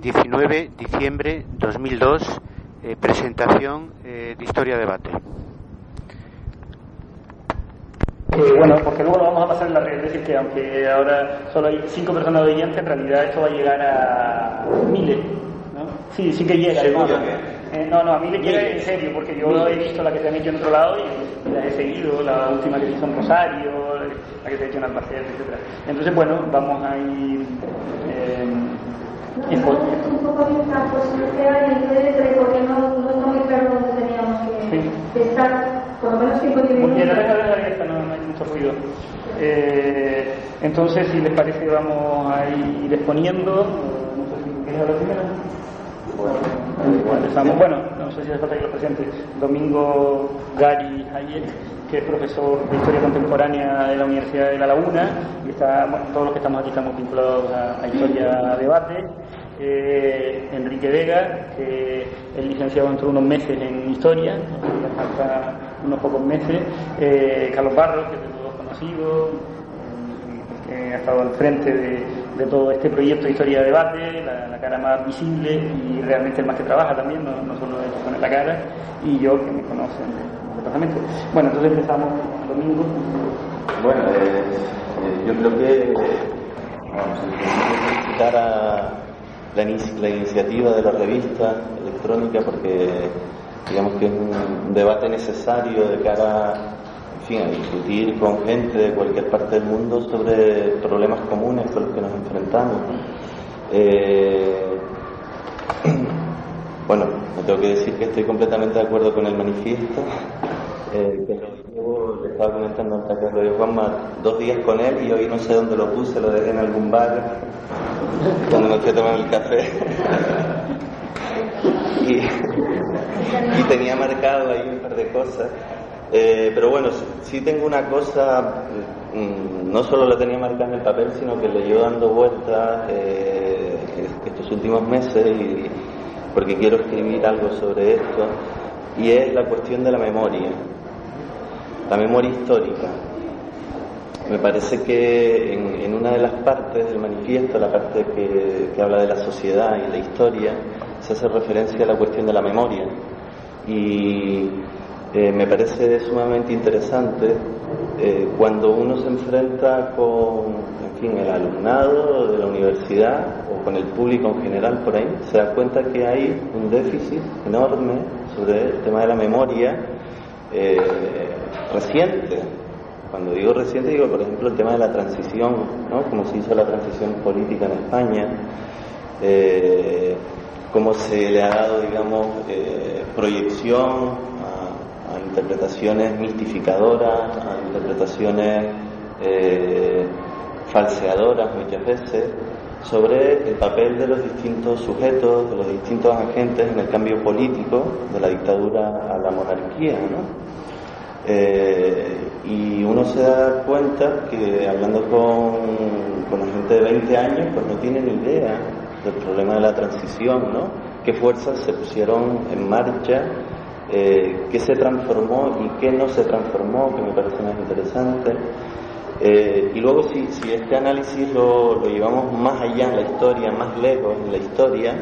19 de diciembre 2002, presentación de Historia Debate. Bueno, porque luego lo vamos a pasar en la red, es decir, que aunque ahora solo hay 5 personas oyentes, en realidad esto va a llegar a miles, ¿no? Sí que llega. ¿Seguro? No, a miles llega en serio, porque yo he visto la que se han hecho en otro lado y las he seguido, la última que se hizo en Rosario, la que se ha hecho en Albacete, etc. Entonces, bueno, vamos a ir... un poco de campo social y entonces porque no está muy claro dónde teníamos que estar, por lo menos 5 minutos. Muy bien, no hay mucho ruido. Entonces, si les parece, vamos a ir exponiendo. No sé si quieres hablar primero. Empezamos. Bueno, no sé si les falta que los presentes. Domingo Gary Hayek, que es profesor de Historia Contemporánea de la Universidad de La Laguna, y todos los que estamos aquí estamos vinculados a Historia Debate. Enrique Vega, que es licenciado dentro de unos meses en Historia, hasta unos pocos meses. Carlos Barros, que es de todos conocido, que ha estado al frente de todo este proyecto de Historia Debate, la cara más visible y realmente el más que trabaja también, no solo el que pone la cara, y yo, que me conocen perfectamente. Bueno, entonces empezamos domingo. Bueno, yo creo que vamos a felicitar a la iniciativa de la revista electrónica, porque digamos que es un debate necesario de cara, en fin, a discutir con gente de cualquier parte del mundo sobre problemas comunes con los que nos enfrentamos. Bueno, me tengo que decir que estoy completamente de acuerdo con el manifiesto, que le estaba comentando antes a Carlos y Juanma, 2 días con él y hoy no sé dónde lo puse, lo dejé en algún bar cuando me fui a tomar el café y tenía marcado ahí un par de cosas, pero bueno, sí tengo una cosa, no solo la tenía marcada en el papel, sino que le llevo dando vueltas estos últimos meses porque quiero escribir algo sobre esto, y es la cuestión de la memoria histórica. Me parece que en una de las partes del manifiesto, la parte que habla de la sociedad y la historia, se hace referencia a la cuestión de la memoria, y me parece sumamente interesante cuando uno se enfrenta con, en fin, el alumnado de la universidad o con el público en general por ahí, se da cuenta que hay un déficit enorme sobre el tema de la memoria reciente. Cuando digo reciente, digo, por ejemplo, el tema de la transición, ¿no? Cómo se hizo la transición política en España, cómo se le ha dado, digamos, proyección a interpretaciones mistificadoras, a interpretaciones falseadoras muchas veces, sobre el papel de los distintos sujetos, de los distintos agentes en el cambio político de la dictadura a la monarquía, ¿no? Y uno se da cuenta que hablando con la gente de 20 años, pues no tienen ni idea del problema de la transición, ¿no? Qué fuerzas se pusieron en marcha, qué se transformó y qué no se transformó, que me parece más interesante. Y luego si este análisis lo llevamos más allá en la historia, más lejos en la historia,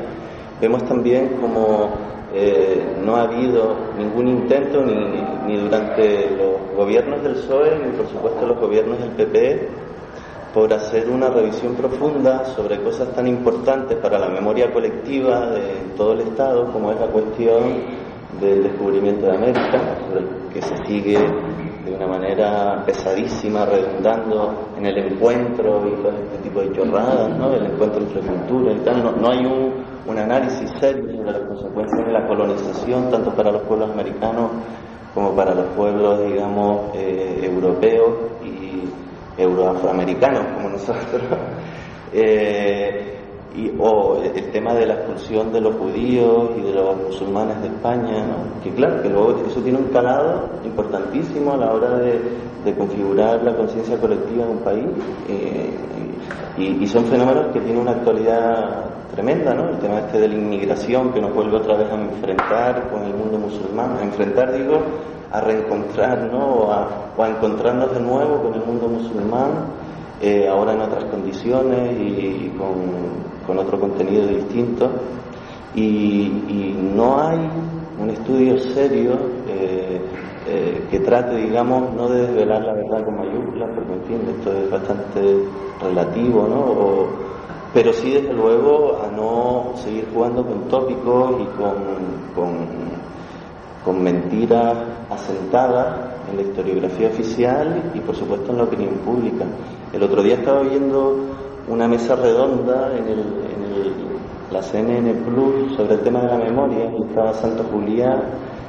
vemos también como no ha habido ningún intento ni durante los gobiernos del PSOE ni por supuesto los gobiernos del PP por hacer una revisión profunda sobre cosas tan importantes para la memoria colectiva de todo el Estado, como es la cuestión del descubrimiento de América, sobre el que se sigue de una manera pesadísima redundando en el encuentro y todo este tipo de chorradas, ¿no? El encuentro entre culturas y tal. No hay un análisis serio sobre las consecuencias de la colonización, tanto para los pueblos americanos como para los pueblos, digamos, europeos y euroafroamericanos como nosotros. O el tema de la expulsión de los judíos y de los musulmanes de España, ¿no? Que claro, que luego eso tiene un calado importantísimo a la hora de configurar la conciencia colectiva de un país, y son fenómenos que tienen una actualidad tremenda, ¿no? El tema este de la inmigración, que nos vuelve otra vez a enfrentar con el mundo musulmán, a enfrentar, digo, a reencontrar, ¿no? O a encontrarnos de nuevo con el mundo musulmán. ahora en otras condiciones y con otro contenido distinto, y no hay un estudio serio que trate, digamos, no de desvelar la verdad con mayúsculas, porque en fin, esto es bastante relativo, ¿no? Pero sí, desde luego, a no seguir jugando con tópicos y con mentiras asentadas en la historiografía oficial y, por supuesto, en la opinión pública. El otro día estaba viendo una mesa redonda en la CNN Plus sobre el tema de la memoria, y estaba Santos Juliá,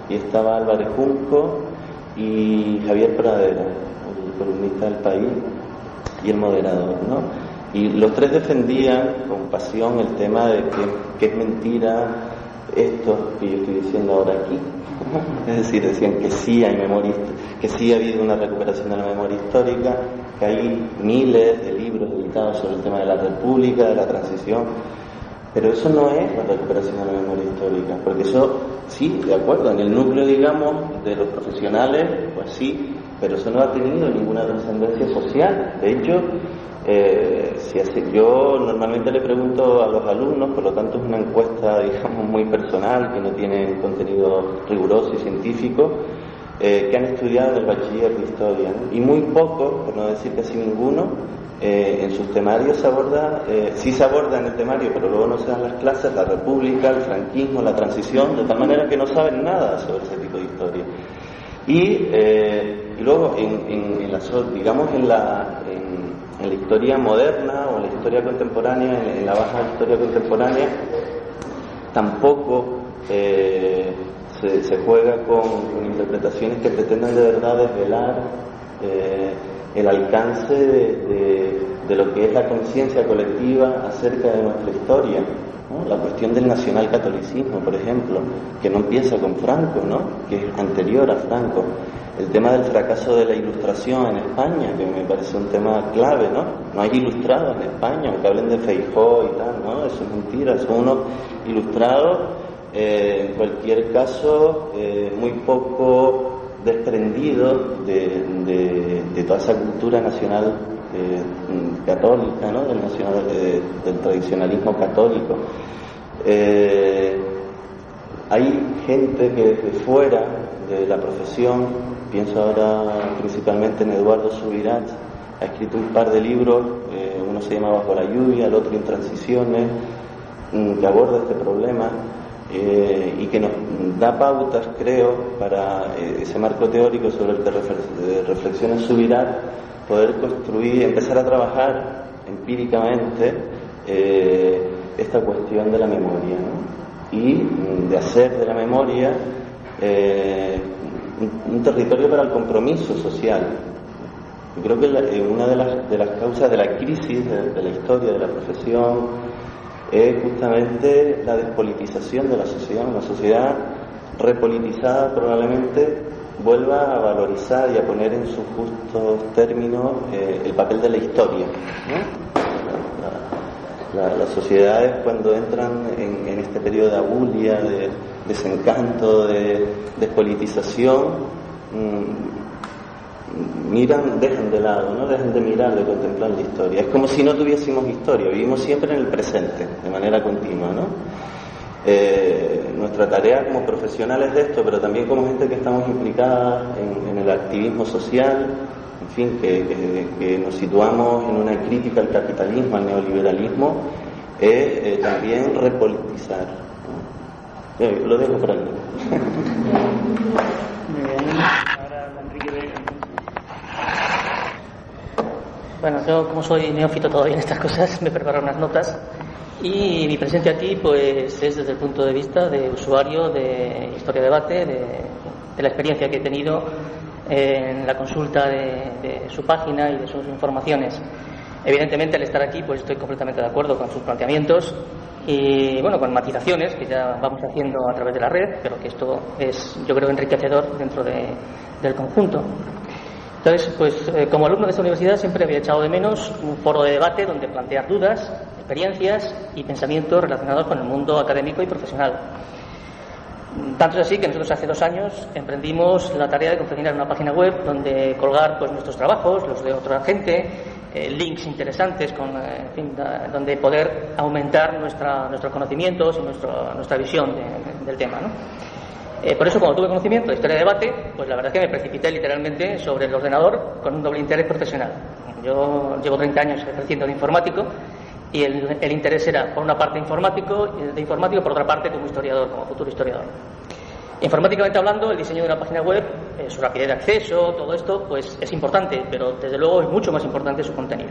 y estaba Álvarez Junco y Javier Pradera, el columnista del País y el moderador, ¿no? Y los tres defendían con pasión el tema de que es mentira esto que yo estoy diciendo ahora aquí. Es decir, decían que sí hay memoria, que sí ha habido una recuperación de la memoria histórica, que hay miles de libros editados sobre el tema de la República, de la transición, pero eso no es la recuperación de la memoria histórica, porque eso sí, de acuerdo, en el núcleo, digamos, de los profesionales, pues sí, pero eso no ha tenido ninguna trascendencia social. De hecho, yo normalmente le pregunto a los alumnos, por lo tanto es una encuesta, digamos, muy personal, que no tiene contenido riguroso y científico, que han estudiado el bachiller de historia, ¿no? Y muy poco, por no decir casi ninguno, en sus temarios se aborda, sí se aborda en el temario, pero luego no se dan las clases, la República, el franquismo, la transición, de tal manera que no saben nada sobre ese tipo de historia. Y luego, digamos, en la historia moderna o en la historia contemporánea, en la baja historia contemporánea, tampoco se juega con interpretaciones que pretendan de verdad desvelar el alcance de lo que es la conciencia colectiva acerca de nuestra historia, ¿no? La cuestión del nacionalcatolicismo, por ejemplo, que no empieza con Franco, ¿no? Que es anterior a Franco. El tema del fracaso de la Ilustración en España, que me parece un tema clave, ¿no? No hay ilustrados en España, aunque hablen de Feijóo y tal, ¿no? Eso es mentira, son unos ilustrados, en cualquier caso, muy poco desprendidos de toda esa cultura nacional católica, ¿no? Del tradicionalismo católico. Hay gente que desde fuera de la profesión, pienso ahora principalmente en Eduardo Subirats, ha escrito un par de libros, uno se llama Bajo la lluvia, el otro Intransiciones, que aborda este problema y que nos da pautas, creo, para ese marco teórico sobre el que reflexiona Subirats, poder construir, empezar a trabajar empíricamente esta cuestión de la memoria, ¿no? Y de hacer de la memoria un territorio para el compromiso social. Yo creo que una de las causas de la crisis de la historia de la profesión es justamente la despolitización de la sociedad. Una sociedad repolitizada probablemente vuelva a valorizar y a poner en sus justos términos el papel de la historia, ¿no? Las sociedades, cuando entran en este periodo de abulia, de desencanto, de despolitización, dejan de lado, ¿no? Dejan de mirar, de contemplar la historia. Es como si no tuviésemos historia, vivimos siempre en el presente, de manera continua, ¿no? Nuestra tarea como profesionales de esto, pero también como gente que estamos implicada en el activismo social, en fin, que nos situamos en una crítica al capitalismo, al neoliberalismo, es también repolitizar, ¿no? Lo dejo por aquí. Bueno, yo como soy neófito todavía en estas cosas, me preparo unas notas y mi presencia aquí pues es desde el punto de vista de usuario de Historia Debate, de la experiencia que he tenido en la consulta de su página y de sus informaciones. Evidentemente, al estar aquí pues estoy completamente de acuerdo con sus planteamientos y bueno, con matizaciones que ya vamos haciendo a través de la red, pero que esto es, yo creo, enriquecedor dentro del conjunto. Entonces, pues como alumno de esta universidad siempre había echado de menos un foro de debate donde plantear dudas, experiencias y pensamientos relacionados con el mundo académico y profesional. Tanto es así que nosotros hace 2 años emprendimos la tarea de confeccionar una página web donde colgar pues nuestros trabajos, los de otra gente, links interesantes donde poder aumentar nuestros conocimientos y nuestra visión del tema, ¿no? Por eso, cuando tuve conocimiento de historia de debate, pues la verdad es que me precipité literalmente sobre el ordenador con un doble interés profesional. Yo llevo 30 años ejerciendo de informático y el interés era, por una parte, informático, por otra parte, como historiador, como futuro historiador. Informáticamente hablando, el diseño de una página web, su rapidez de acceso, todo esto, pues es importante, pero desde luego es mucho más importante su contenido.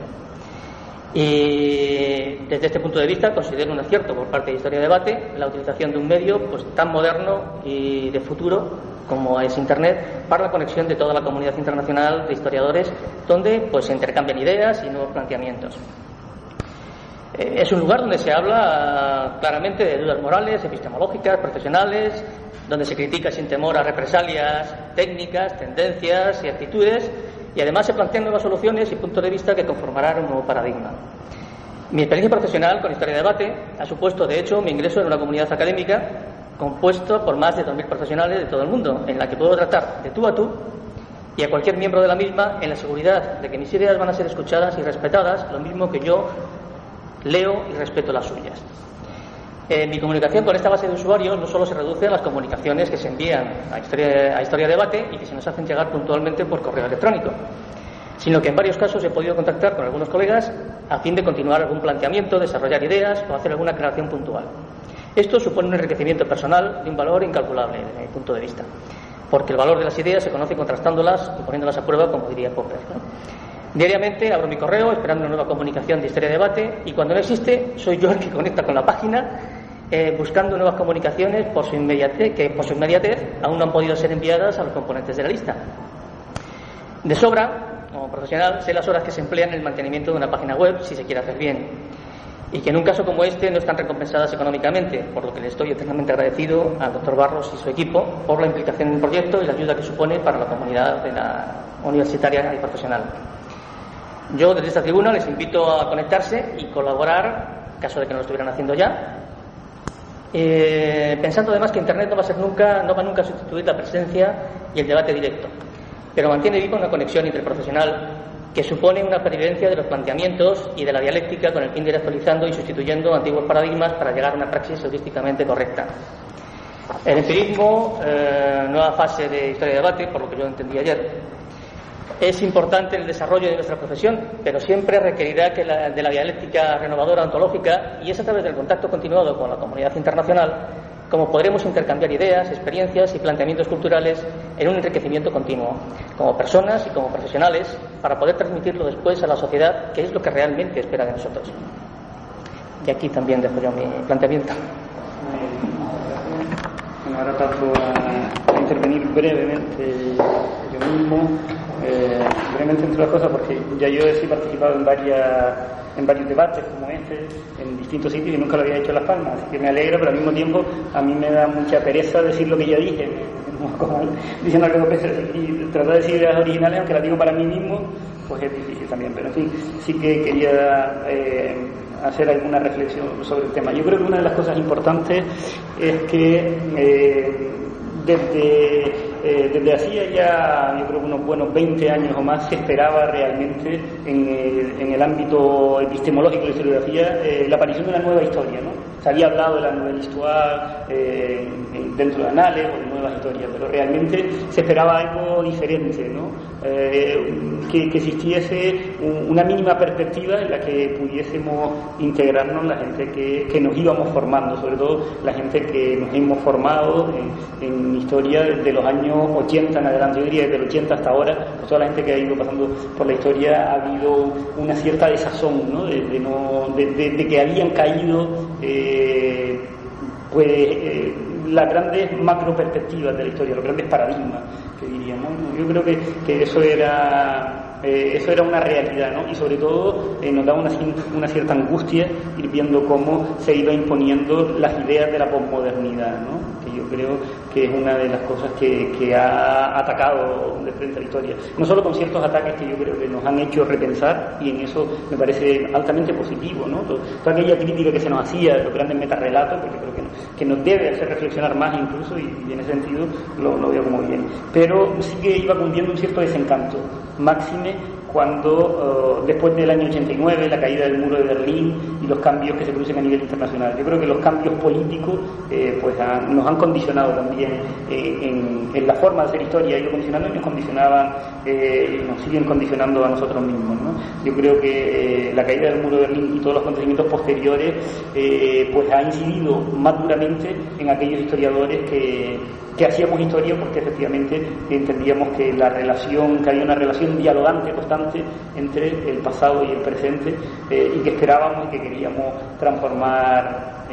Y desde este punto de vista considero un acierto por parte de Historia de Debate la utilización de un medio pues tan moderno y de futuro como es Internet para la conexión de toda la comunidad internacional de historiadores, donde pues se intercambian ideas y nuevos planteamientos. Es un lugar donde se habla claramente de dudas morales, epistemológicas, profesionales, donde se critica sin temor a represalias técnicas, tendencias y actitudes, y además se plantean nuevas soluciones y puntos de vista que conformarán un nuevo paradigma. Mi experiencia profesional con Historia de Debate ha supuesto, de hecho, mi ingreso en una comunidad académica compuesto por más de 2.000 profesionales de todo el mundo, en la que puedo tratar de tú a tú y a cualquier miembro de la misma en la seguridad de que mis ideas van a ser escuchadas y respetadas, lo mismo que yo leo y respeto las suyas. Mi comunicación con esta base de usuarios no solo se reduce a las comunicaciones que se envían a Historia de Debate y que se nos hacen llegar puntualmente por correo electrónico, sino que en varios casos he podido contactar con algunos colegas a fin de continuar algún planteamiento, desarrollar ideas o hacer alguna aclaración puntual. Esto supone un enriquecimiento personal de un valor incalculable desde mi punto de vista, porque el valor de las ideas se conoce contrastándolas y poniéndolas a prueba, como diría Popper, ¿no? Diariamente abro mi correo esperando una nueva comunicación de Historia de Debate y cuando no existe soy yo el que conecta con la página buscando nuevas comunicaciones que por su inmediatez aún no han podido ser enviadas a los componentes de la lista. De sobra, como profesional, sé las horas que se emplean en el mantenimiento de una página web si se quiere hacer bien y que en un caso como este no están recompensadas económicamente, por lo que le estoy eternamente agradecido al Dr. Barros y su equipo por la implicación en el proyecto y la ayuda que supone para la comunidad de la universitaria y profesional. Yo desde esta tribuna les invito a conectarse y colaborar, en caso de que no lo estuvieran haciendo ya, pensando además que Internet no va nunca a sustituir la presencia y el debate directo, pero mantiene viva una conexión interprofesional que supone una pervivencia de los planteamientos y de la dialéctica con el fin de ir actualizando y sustituyendo antiguos paradigmas para llegar a una praxis heurísticamente correcta. El empirismo, nueva fase de Historia de Debate, por lo que yo entendí ayer, es importante el desarrollo de nuestra profesión, pero siempre requerirá de la dialéctica renovadora ontológica, y es a través del contacto continuado con la comunidad internacional como podremos intercambiar ideas, experiencias y planteamientos culturales en un enriquecimiento continuo, como personas y como profesionales, para poder transmitirlo después a la sociedad, que es lo que realmente espera de nosotros. Y aquí también dejo yo mi planteamiento. Bueno, ahora paso a intervenir brevemente yo mismo. Brevemente entre las cosas, porque ya yo he participado en varios debates como este en distintos sitios y nunca lo había hecho en Las Palmas, así que me alegra, pero al mismo tiempo a mí me da mucha pereza decir lo que ya dije, como diciendo algo y tratar de decir ideas originales, aunque las digo para mí mismo, pues es difícil también, pero en fin, sí que quería hacer alguna reflexión sobre el tema. Yo creo que una de las cosas importantes es que desde hacía ya, yo creo que unos buenos 20 años o más, se esperaba realmente en el ámbito epistemológico de la historiografía la aparición de una nueva historia, ¿no? Se había hablado de la nouvelle histoire dentro de Anales o de nuevas historias, pero realmente se esperaba algo diferente, ¿no? Que existiese una mínima perspectiva en la que pudiésemos integrarnos la gente que nos íbamos formando, sobre todo la gente que nos hemos formado en historia desde los años 80 en adelante. Yo diría desde el 80 hasta ahora, pues toda la gente que ha ido pasando por la historia ha habido una cierta desazón, ¿no? De que habían caído las grandes macro perspectivas de la historia, los grandes paradigmas, que diríamos, ¿no? Yo creo que eso era una realidad, ¿no? Y sobre todo nos daba una cierta angustia ir viendo cómo se iba imponiendo las ideas de la posmodernidad, ¿no? Que yo creo que es una de las cosas que ha atacado de frente a la historia. No solo con ciertos ataques que yo creo que nos han hecho repensar, y en eso me parece altamente positivo, ¿no? Toda aquella crítica que se nos hacía de los grandes metarrelatos, porque creo que nos debe hacer reflexionar más incluso, y en ese sentido lo veo como bien. Pero sí que iba cundiendo un cierto desencanto, máxime cuando después del año 89, la caída del muro de Berlín y los cambios que se producen a nivel internacional. Yo creo que los cambios políticos nos han condicionado también en la forma de hacer historia, y condicionando y nos condicionaban y nos siguen condicionando a nosotros mismos, ¿no? Yo creo que la caída del muro de Berlín y todos los acontecimientos posteriores ha incidido más duramente en aquellos historiadores que hacíamos historia, porque efectivamente entendíamos que había una relación dialogante constante entre el pasado y el presente, y que esperábamos y que queríamos transformar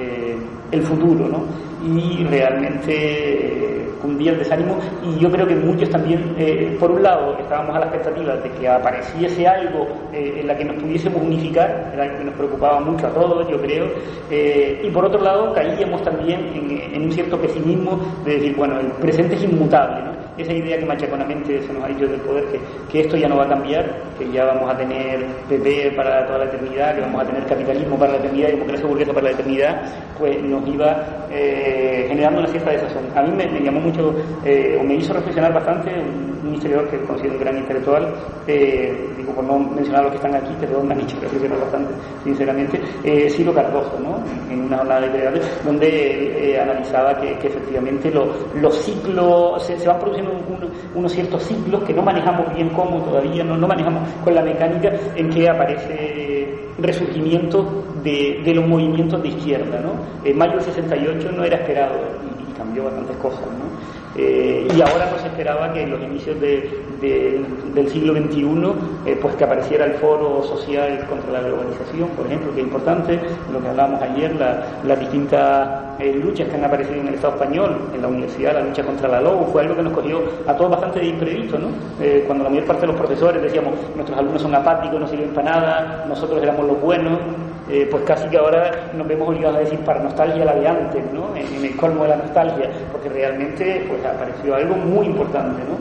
el futuro, ¿no? Y realmente cundía el desánimo, y yo creo que muchos también, por un lado, estábamos a la expectativa de que apareciese algo en la que nos pudiésemos unificar, era algo que nos preocupaba mucho a todos, yo creo, y por otro lado caíamos también en un cierto pesimismo de decir, bueno, el presente es inmutable, ¿no? Esa idea que machaconamente se nos ha dicho del poder, que esto ya no va a cambiar, que ya vamos a tener PP para toda la eternidad, que vamos a tener capitalismo para la eternidad y democracia burguesa para la eternidad, pues nos iba generando una cierta desazón. A mí me llamó mucho, o me hizo reflexionar bastante, un historiador que he conocido, un gran intelectual, digo, por no mencionar a los que están aquí, pero me han hecho reflexionar bastante, sinceramente, Ciro Cardoso, ¿no? En una jornada de creadores, donde analizaba que efectivamente los ciclos, se van produciendo unos ciertos ciclos que no manejamos bien cómo todavía, no manejamos con la mecánica, en que aparece resurgimiento de los movimientos de izquierda, ¿no? En mayo del 68 no era esperado y cambió bastantes cosas, ¿no? Y ahora no se esperaba que en los inicios del siglo XXI pues que apareciera el foro social contra la globalización, por ejemplo, que es importante, lo que hablábamos ayer, las distintas luchas que han aparecido en el Estado español, en la universidad, la lucha contra la LOU, fue algo que nos cogió a todos bastante de imprevisto, ¿no? Cuando la mayor parte de los profesores decíamos, nuestros alumnos son apáticos, no sirven para nada, nosotros éramos los buenos, pues casi que ahora nos vemos obligados a decir, para nostalgia la de antes, ¿no? En el colmo de la nostalgia, porque realmente pues apareció algo muy importante, ¿no?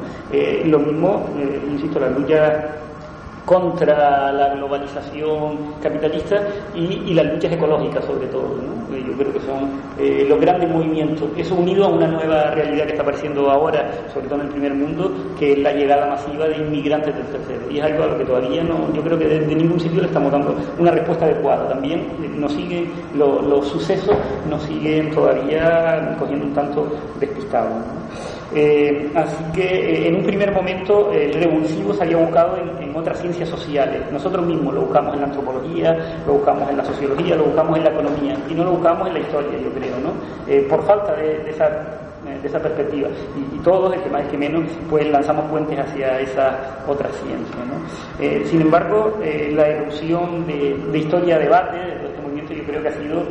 Lo mismo, insisto, la lucha contra la globalización capitalista y las luchas ecológicas, sobre todo, ¿no? Yo creo que son los grandes movimientos. Eso unido a una nueva realidad que está apareciendo ahora, sobre todo en el primer mundo, que es la llegada masiva de inmigrantes del tercero. Y es algo a lo que todavía no, yo creo que desde ningún sitio le estamos dando una respuesta adecuada. También nos siguen los sucesos, nos siguen todavía cogiendo un tanto despistados, ¿no? Así que en un primer momento el revulsivo se había buscado en otras ciencias sociales. Nosotros mismos lo buscamos en la antropología, lo buscamos en la sociología, lo buscamos en la economía, y no lo buscamos en la historia, yo creo, ¿no? Por falta de esa perspectiva, y todos, el que más el que menos, pues lanzamos puentes hacia esa otra ciencia, ¿no? Sin embargo, la erupción de historia-debate de este movimiento, yo creo que ha sido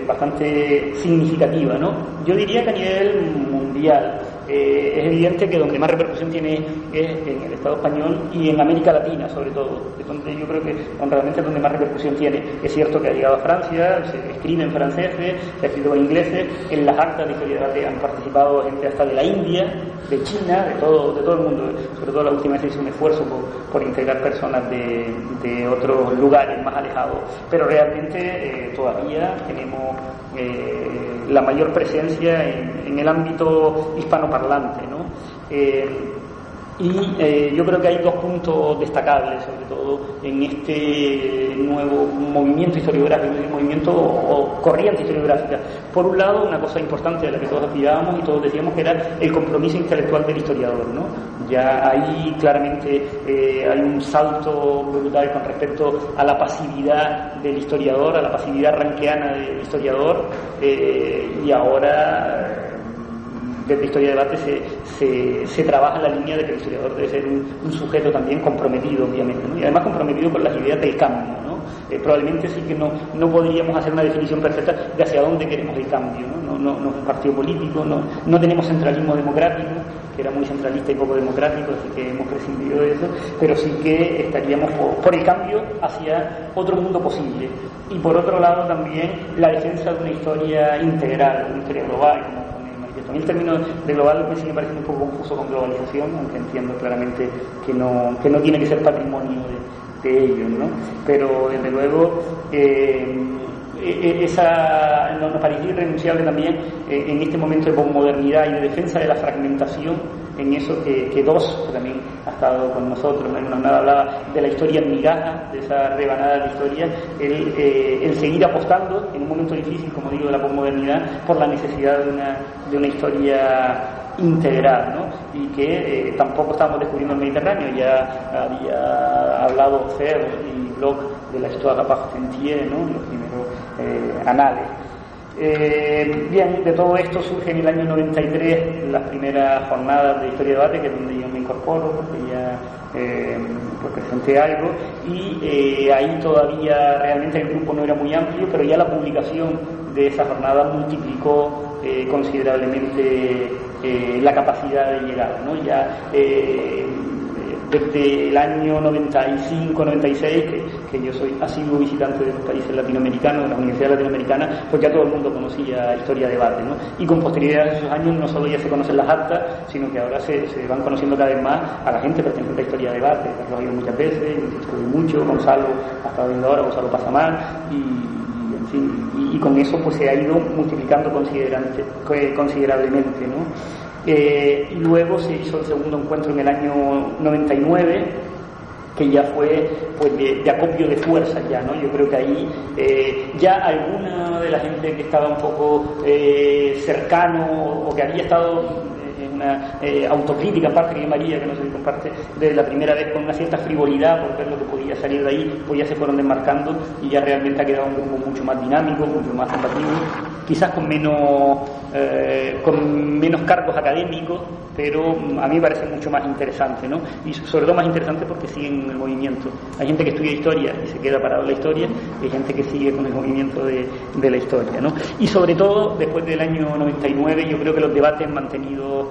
bastante significativa, ¿no? Yo diría que a nivel mundial. Es evidente que donde más repercusión tiene es en el Estado español y en América Latina, sobre todo, es donde yo creo que realmente es donde más repercusión tiene. Es cierto que ha llegado a Francia, se escribe en francés, se ha escrito en inglés, en las actas de historia de debate han participado gente hasta de la India, de China, de todo el mundo. Sobre todo la última vez se hizo un esfuerzo por integrar personas de otros lugares más alejados, pero realmente todavía tenemos la mayor presencia en el ámbito hispanoparlante, ¿no? Yo creo que hay dos puntos destacables, sobre todo en este nuevo movimiento historiográfico, movimiento o corriente historiográfica. Por un lado, una cosa importante de la que todos aspirábamos y todos decíamos, que era el compromiso intelectual del historiador, ¿no? Ya ahí claramente hay un salto brutal con respecto a la pasividad del historiador, a la pasividad rankeana del historiador, y ahora desde Historia de Debate se trabaja en la línea de que el historiador debe ser un sujeto también comprometido, obviamente, ¿no? Y además comprometido con las ideas del cambio, ¿no? Probablemente sí que no podríamos hacer una definición perfecta de hacia dónde queremos el cambio, ¿no? No es un partido político, no tenemos centralismo democrático, que era muy centralista y poco democrático, así que hemos prescindido de eso, pero sí que estaríamos por el cambio hacia otro mundo posible. Y por otro lado también la defensa de una historia integral, una historia global, como a mí el término de global me sigue pareciendo un poco confuso con globalización, aunque entiendo claramente que no tiene que ser patrimonio de ellos, ¿no? Pero desde luego nos parecía irrenunciable también en este momento de posmodernidad y de defensa de la fragmentación, en eso que Dos, que también ha estado con nosotros, en una jornada hablaba de la historia en migajas, de esa rebanada de historia, el seguir apostando en un momento difícil, como digo, de la posmodernidad, por la necesidad de una historia integral, ¿no? Y que tampoco estamos descubriendo el Mediterráneo, ya había hablado Fer y Bloch de la Histoire Parmentier, ¿no? Los primeros anales. Bien, de todo esto surge en el año 93 las primeras jornadas de Historia de Debate, que es donde yo me incorporo, porque ya pues presenté algo, y ahí todavía realmente el grupo no era muy amplio, pero ya la publicación de esa jornada multiplicó considerablemente la capacidad de llegada, ¿no? Ya desde el año 95-96, que yo soy asiduo visitante de los países latinoamericanos, de las universidades latinoamericanas, pues ya todo el mundo conocía Historia de Debate, ¿no? Y con posterioridad a esos años no solo ya se conocen las actas, sino que ahora se van conociendo cada vez más a la gente perteneciente a Historia de Debate. Carlos ha ido muchas veces, yo estuve mucho, Gonzalo ha estado viendo ahora, Gonzalo Pasamar, y con eso pues se ha ido multiplicando considerablemente, ¿no? Y luego se hizo el segundo encuentro en el año 99, que ya fue pues de acopio de fuerzas ya, ¿no? Yo creo que ahí ya alguna de la gente que estaba un poco cercano o que había estado en una autocrítica, parte que María, que no sé si comparte, de la primera vez con una cierta frivolidad por ver lo que podía salir de ahí, pues ya se fueron desmarcando y ya realmente ha quedado un grupo mucho más dinámico, mucho más compatible, quizás con menos cargos académicos, pero a mí me parece mucho más interesante, ¿no? Y sobre todo más interesante porque siguen el movimiento. Hay gente que estudia historia y se queda parado en la historia, y hay gente que sigue con el movimiento de la historia, ¿no? Y sobre todo, después del año 99, yo creo que los debates mantenidos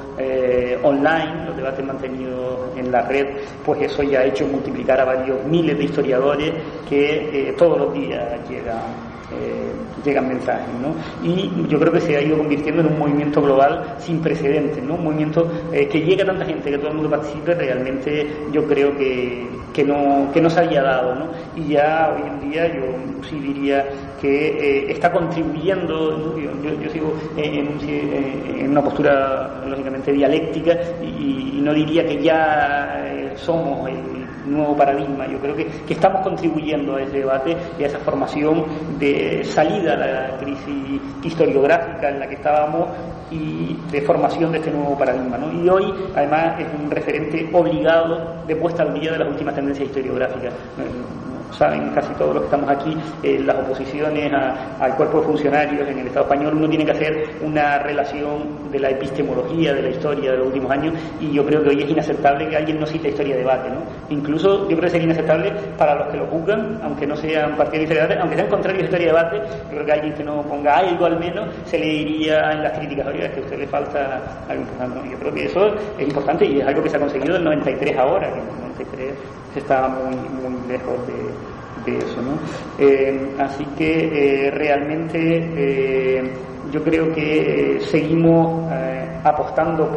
online, los debates mantenidos en la red, pues eso ya ha hecho multiplicar a varios miles de historiadores que todos los días llegan mensajes, ¿no? Y yo creo que se ha ido convirtiendo en un movimiento global sin precedentes, ¿no? Un movimiento que llega a tanta gente, que todo el mundo participe, realmente yo creo que no se había dado, ¿no? Y ya hoy en día yo sí diría que está contribuyendo, ¿no? Yo sigo en una postura lógicamente dialéctica y no diría que ya somos el nuevo paradigma. Yo creo que estamos contribuyendo a ese debate y a esa formación de salida a la crisis historiográfica en la que estábamos y de formación de este nuevo paradigma, ¿no? Y hoy además es un referente obligado de puesta al día de las últimas tendencias historiográficas. Saben casi todos los que estamos aquí, las oposiciones al cuerpo de funcionarios en el Estado español, uno tiene que hacer una relación de la epistemología de la historia de los últimos años, y yo creo que hoy es inaceptable que alguien no cite Historia de Debate, ¿no? Incluso yo creo que sería inaceptable para los que lo juzgan, aunque no sean partidarios de Historia de Debate, aunque sean contrarios a Historia de Debate. Yo creo que alguien que no ponga algo al menos se le diría en las críticas, oiga, es que a usted le falta algo importante, ¿no? Yo creo que eso es importante y es algo que se ha conseguido del 93 ahora, que en el 93 se estaba muy lejos de eso, ¿no? Así que realmente yo creo que seguimos apostando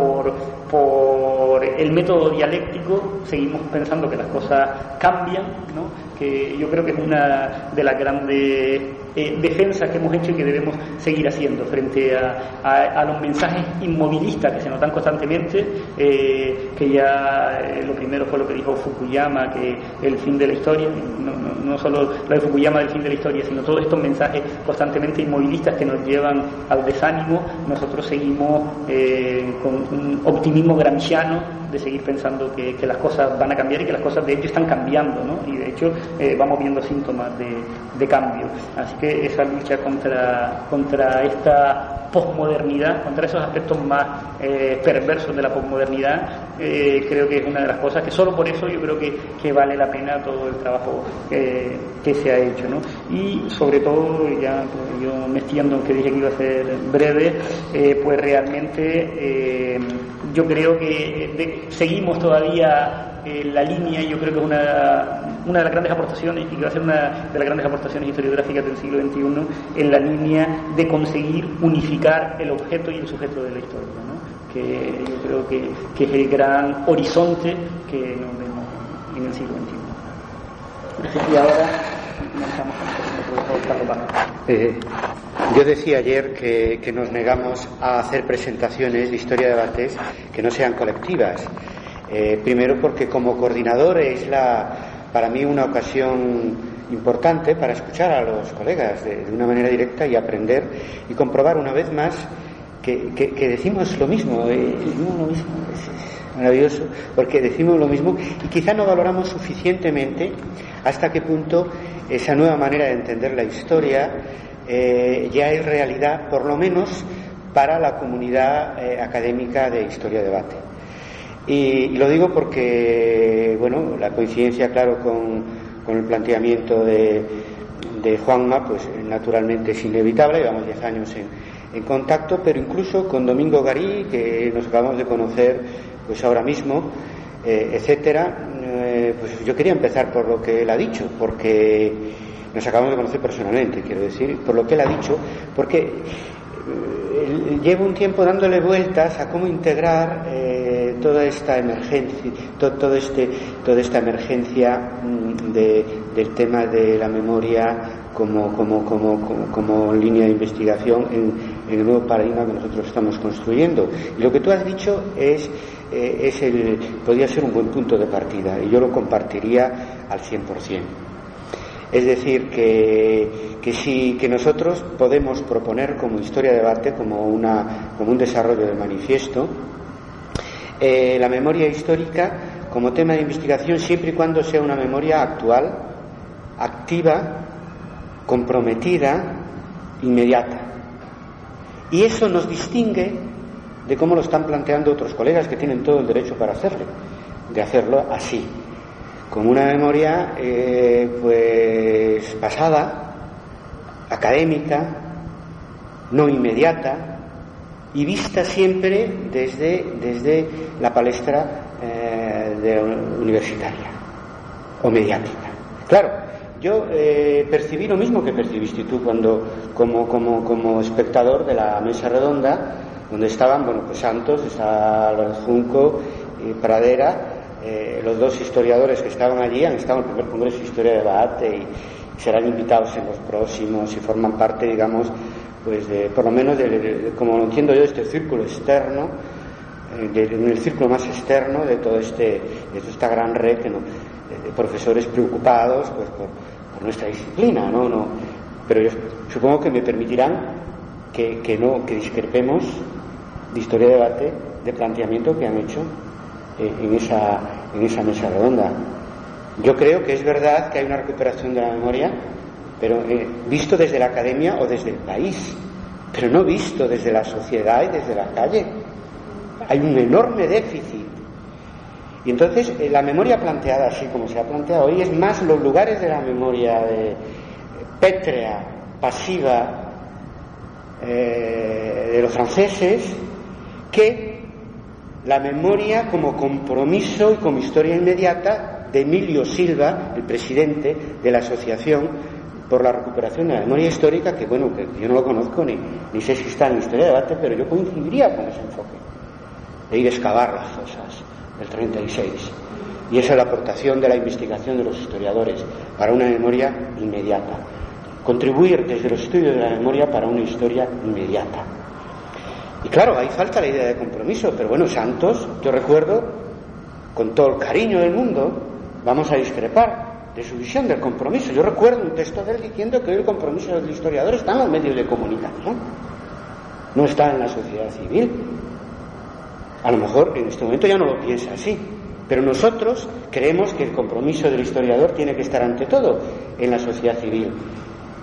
por el método dialéctico, seguimos pensando que las cosas cambian, ¿no? Que yo creo que es una de las grandes defensas que hemos hecho y que debemos seguir haciendo frente a los mensajes inmovilistas que se notan constantemente, que ya lo primero fue lo que dijo Fukuyama, que el fin de la historia, no solo lo de Fukuyama del fin de la historia, sino todos estos mensajes constantemente inmovilistas que nos llevan al desánimo. Nosotros seguimos con un optimismo gramsciano de seguir pensando que las cosas van a cambiar y que las cosas de hecho están cambiando, ¿no? Y de hecho vamos viendo síntomas de cambio. Así que esa lucha contra esta posmodernidad, contra esos aspectos más perversos de la posmodernidad, creo que es una de las cosas que solo por eso yo creo que vale la pena todo el trabajo que se ha hecho, ¿no? Y sobre todo, ya pues, yo me extiendo, aunque dije que iba a ser breve, pues realmente yo creo que seguimos todavía la línea, y yo creo que es una de las grandes aportaciones, y que va a ser una de las grandes aportaciones historiográficas del siglo XXI, en la línea de conseguir unificar el objeto y el sujeto de la historia, ¿no? Que yo creo que es el gran horizonte que nos vemos en el siglo XXI. Y ahora comenzamos con el profesor Carlos Vázquez. Yo decía ayer que nos negamos a hacer presentaciones de historia de debates que no sean colectivas. Primero porque como coordinador es para mí una ocasión importante para escuchar a los colegas de una manera directa y aprender y comprobar una vez más que decimos lo mismo, es maravilloso, porque decimos lo mismo y quizá no valoramos suficientemente hasta qué punto esa nueva manera de entender la historia ya es realidad, por lo menos para la comunidad académica de historia-debate. Y lo digo porque, bueno, la coincidencia, claro, con el planteamiento de Juanma, pues naturalmente es inevitable, llevamos 10 años en contacto, pero incluso con Domingo Garí, que nos acabamos de conocer pues ahora mismo, etcétera, pues yo quería empezar por lo que él ha dicho, porque nos acabamos de conocer personalmente, quiero decir, por lo que él ha dicho, porque llevo un tiempo dándole vueltas a cómo integrar toda esta emergencia, toda esta emergencia del tema de la memoria como línea de investigación en el nuevo paradigma que nosotros estamos construyendo. Y lo que tú has dicho podría ser un buen punto de partida, y yo lo compartiría al 100%. Es decir, que nosotros podemos proponer como historia-debate, como un desarrollo del manifiesto, la memoria histórica como tema de investigación siempre y cuando sea una memoria actual, activa, comprometida, inmediata. Y eso nos distingue de cómo lo están planteando otros colegas que tienen todo el derecho para de hacerlo así, como una memoria pues pasada, académica, no inmediata y vista siempre desde la palestra universitaria o mediática. Claro, yo percibí lo mismo que percibiste tú cuando como espectador de la mesa redonda, donde estaban, bueno, pues Santos, está Álvarez Junco y Pradera. Los dos historiadores que estaban allí han estado en el primer congreso de Historia de Debate y serán invitados en los próximos y forman parte, digamos, pues por lo menos como lo entiendo yo, de este círculo externo, en el círculo más externo de toda esta gran red de profesores preocupados pues por nuestra disciplina, ¿no? Pero yo supongo que me permitirán que discrepemos de Historia de Debate, de planteamiento que han hecho en esa mesa redonda. Yo creo que es verdad que hay una recuperación de la memoria, pero visto desde la academia o desde el país, pero no visto desde la sociedad y desde la calle. Hay un enorme déficit. Y entonces la memoria planteada así como se ha planteado hoy es más los lugares de la memoria pétrea, pasiva de los franceses, que la memoria como compromiso y como historia inmediata de Emilio Silva, el presidente de la Asociación por la Recuperación de la Memoria Histórica, que bueno, que yo no lo conozco ni sé si está en la Historia de Debate, pero yo coincidiría con ese enfoque de ir a excavar las fosas del 36. Y esa es la aportación de la investigación de los historiadores para una memoria inmediata. Contribuir desde los estudios de la memoria para una historia inmediata. Y claro, ahí falta la idea de compromiso, pero bueno, Santos, yo recuerdo, con todo el cariño del mundo, vamos a discrepar de su visión del compromiso. Yo recuerdo un texto de él diciendo que hoy el compromiso del historiador está en los medios de comunicación, no está en la sociedad civil. A lo mejor en este momento ya no lo piensa así, pero nosotros creemos que el compromiso del historiador tiene que estar ante todo en la sociedad civil,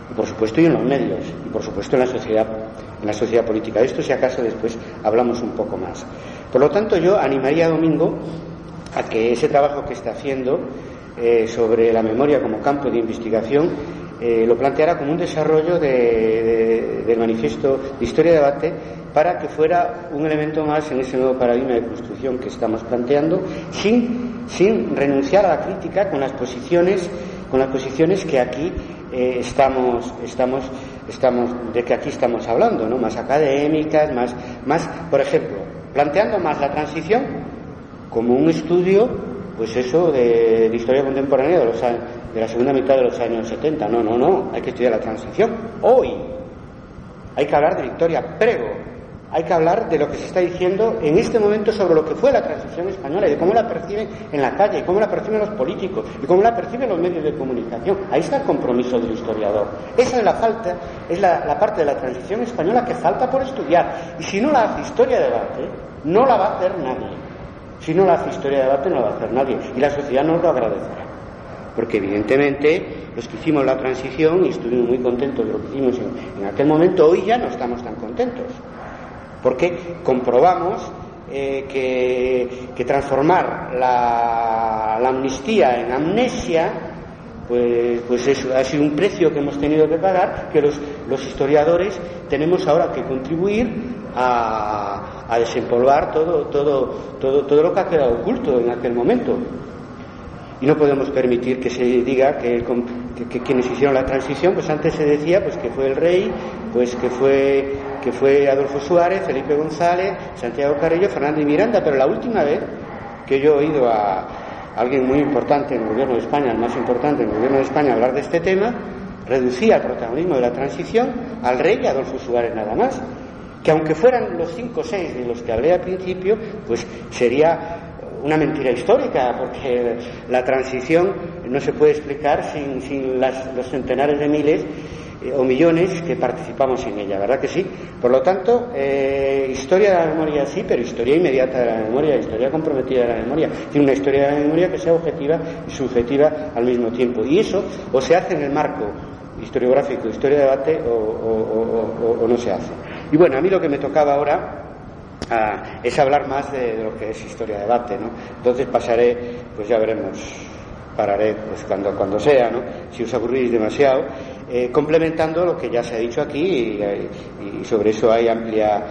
y por supuesto y en los medios, y por supuesto en la sociedad política. De esto si acaso después hablamos un poco más. Por lo tanto, yo animaría a Domingo a que ese trabajo que está haciendo sobre la memoria como campo de investigación lo planteara como un desarrollo del manifiesto de Historia de Debate, para que fuera un elemento más en ese nuevo paradigma de construcción que estamos planteando, sin renunciar a la crítica con las posiciones que aquí de que aquí estamos hablando, ¿no? Más académicas, más, por ejemplo, planteando más la transición como un estudio, pues eso, de historia contemporánea de la segunda mitad de los años 70. No, hay que estudiar la transición hoy, hay que hablar de Victoria Prego, hay que hablar de lo que se está diciendo en este momento sobre lo que fue la transición española y de cómo la perciben en la calle, y cómo la perciben los políticos, y cómo la perciben los medios de comunicación. Ahí está el compromiso del historiador. Esa es la falta, es la parte de la transición española que falta por estudiar. Y si no la hace Historia de Debate, no la va a hacer nadie. Si no la hace Historia de Debate, no la va a hacer nadie. Y la sociedad nos lo agradecerá. Porque evidentemente los que hicimos la transición y estuvimos muy contentos de lo que hicimos en aquel momento, hoy ya no estamos tan contentos. Porque comprobamos que transformar la amnistía en amnesia pues eso ha sido un precio que hemos tenido que pagar, que los historiadores tenemos ahora que contribuir a desempolvar todo lo que ha quedado oculto en aquel momento. Y no podemos permitir que se diga que quienes hicieron la transición, pues antes se decía pues que fue el rey, pues que fue Adolfo Suárez, Felipe González, Santiago Carrillo, Fernando y Miranda, pero la última vez que yo he oído a alguien muy importante en el gobierno de España, el más importante en el gobierno de España, hablar de este tema, reducía el protagonismo de la transición al rey y a Adolfo Suárez nada más, que aunque fueran los 5 o 6 de los que hablé al principio, pues sería una mentira histórica, porque la transición no se puede explicar sin los centenares de miles o millones que participamos en ella, ¿verdad que sí? Por lo tanto, historia de la memoria sí, pero historia inmediata de la memoria, historia comprometida de la memoria, tiene una historia de la memoria que sea objetiva y subjetiva al mismo tiempo, y eso o se hace en el marco historiográfico, historia de debate, o no se hace. Y bueno, a mí lo que me tocaba ahora es hablar más de lo que es historia de debate, ¿no? Entonces pasaré, pues ya veremos, pararé pues cuando sea, ¿no? Si os aburrís demasiado, complementando lo que ya se ha dicho aquí, y sobre eso hay amplia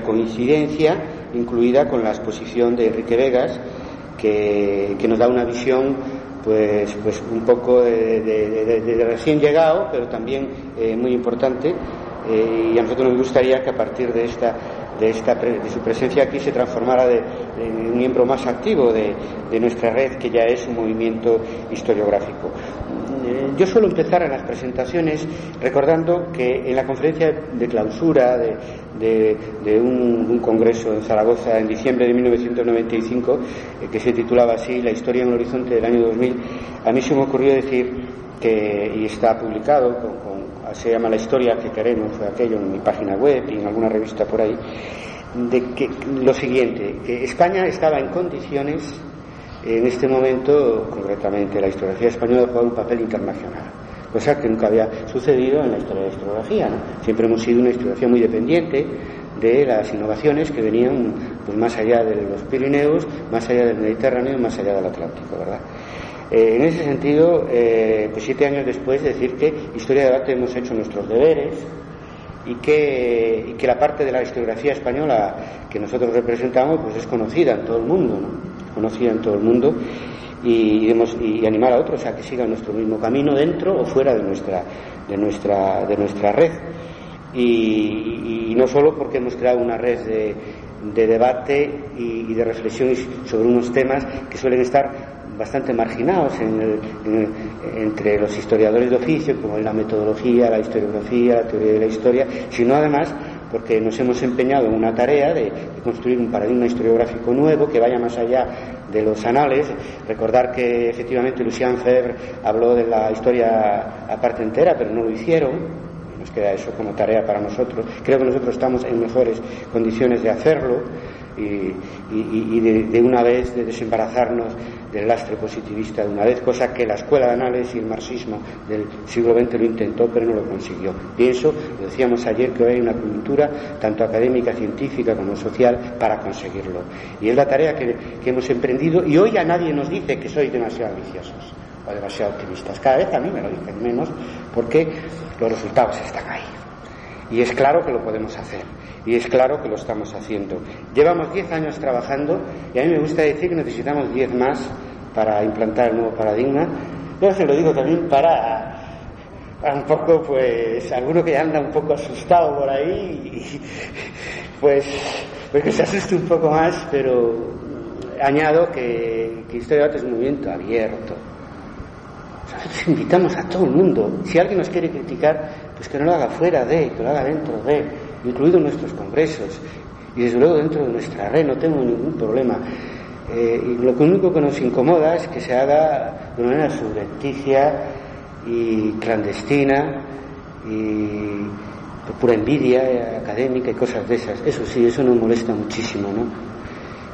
coincidencia, incluida con la exposición de Enrique Vegas, que nos da una visión pues un poco de recién llegado, pero también muy importante. Y a nosotros nos gustaría que a partir de su presencia aquí se transformara en un miembro más activo de nuestra red, que ya es un movimiento historiográfico. Yo suelo empezar en las presentaciones recordando que en la conferencia de clausura de un congreso en Zaragoza en diciembre de 1995, que se titulaba así La historia en el horizonte del año 2000, a mí se me ocurrió decir y está publicado se llama La historia que queremos, fue aquello en mi página web y en alguna revista por ahí, de que lo siguiente, que España estaba en condiciones en este momento, concretamente la historiografía española, de jugar un papel internacional, cosa que nunca había sucedido en la historia de la historiografía, ¿no? Siempre hemos sido una historiografía muy dependiente de las innovaciones que venían pues más allá de los Pirineos, más allá del Mediterráneo, más allá del Atlántico, ¿verdad? En ese sentido, pues 7 años después, decir que Historia de Debate hemos hecho nuestros deberes y que la parte de la historiografía española que nosotros representamos pues es conocida en todo el mundo, ¿no? Conocida en todo el mundo, y animar a otros a que sigan nuestro mismo camino dentro o fuera de nuestra red. Y no solo porque hemos creado una red de debate y de reflexión sobre unos temas que suelen estar bastante marginados entre los historiadores de oficio, como es la metodología, la historiografía, la teoría de la historia, sino además porque nos hemos empeñado en una tarea de construir un paradigma historiográfico nuevo que vaya más allá de los anales. Recordar que efectivamente Lucien Febvre habló de la historia a parte entera, pero no lo hicieron. Nos queda eso como tarea para nosotros. Creo que nosotros estamos en mejores condiciones de hacerlo y de una vez de desembarazarnos del lastre positivista de una vez, cosa que la escuela de análisis y el marxismo del siglo XX lo intentó pero no lo consiguió. Pienso, lo decíamos ayer, que hoy hay una cultura tanto académica, científica como social para conseguirlo, y es la tarea que hemos emprendido, y hoy a nadie nos dice que sois demasiado ambiciosos o demasiado optimistas. Cada vez a mí me lo dicen menos, porque los resultados están ahí y es claro que lo podemos hacer, y es claro que lo estamos haciendo. Llevamos 10 años trabajando, y a mí me gusta decir que necesitamos 10 más para implantar el nuevo paradigma. Yo se lo digo también para un poco, pues, alguno que anda un poco asustado por ahí, pues que se asuste un poco más, pero añado que Historia de Debate es un movimiento abierto. Nosotros invitamos a todo el mundo. Si alguien nos quiere criticar, pues que no lo haga fuera de, que lo haga dentro de, incluidos nuestros congresos y desde luego dentro de nuestra red. No tengo ningún problema. Y lo único que nos incomoda es que se haga de una manera subrepticia y clandestina y por pura envidia académica y cosas de esas. Eso sí, eso nos molesta muchísimo, ¿no?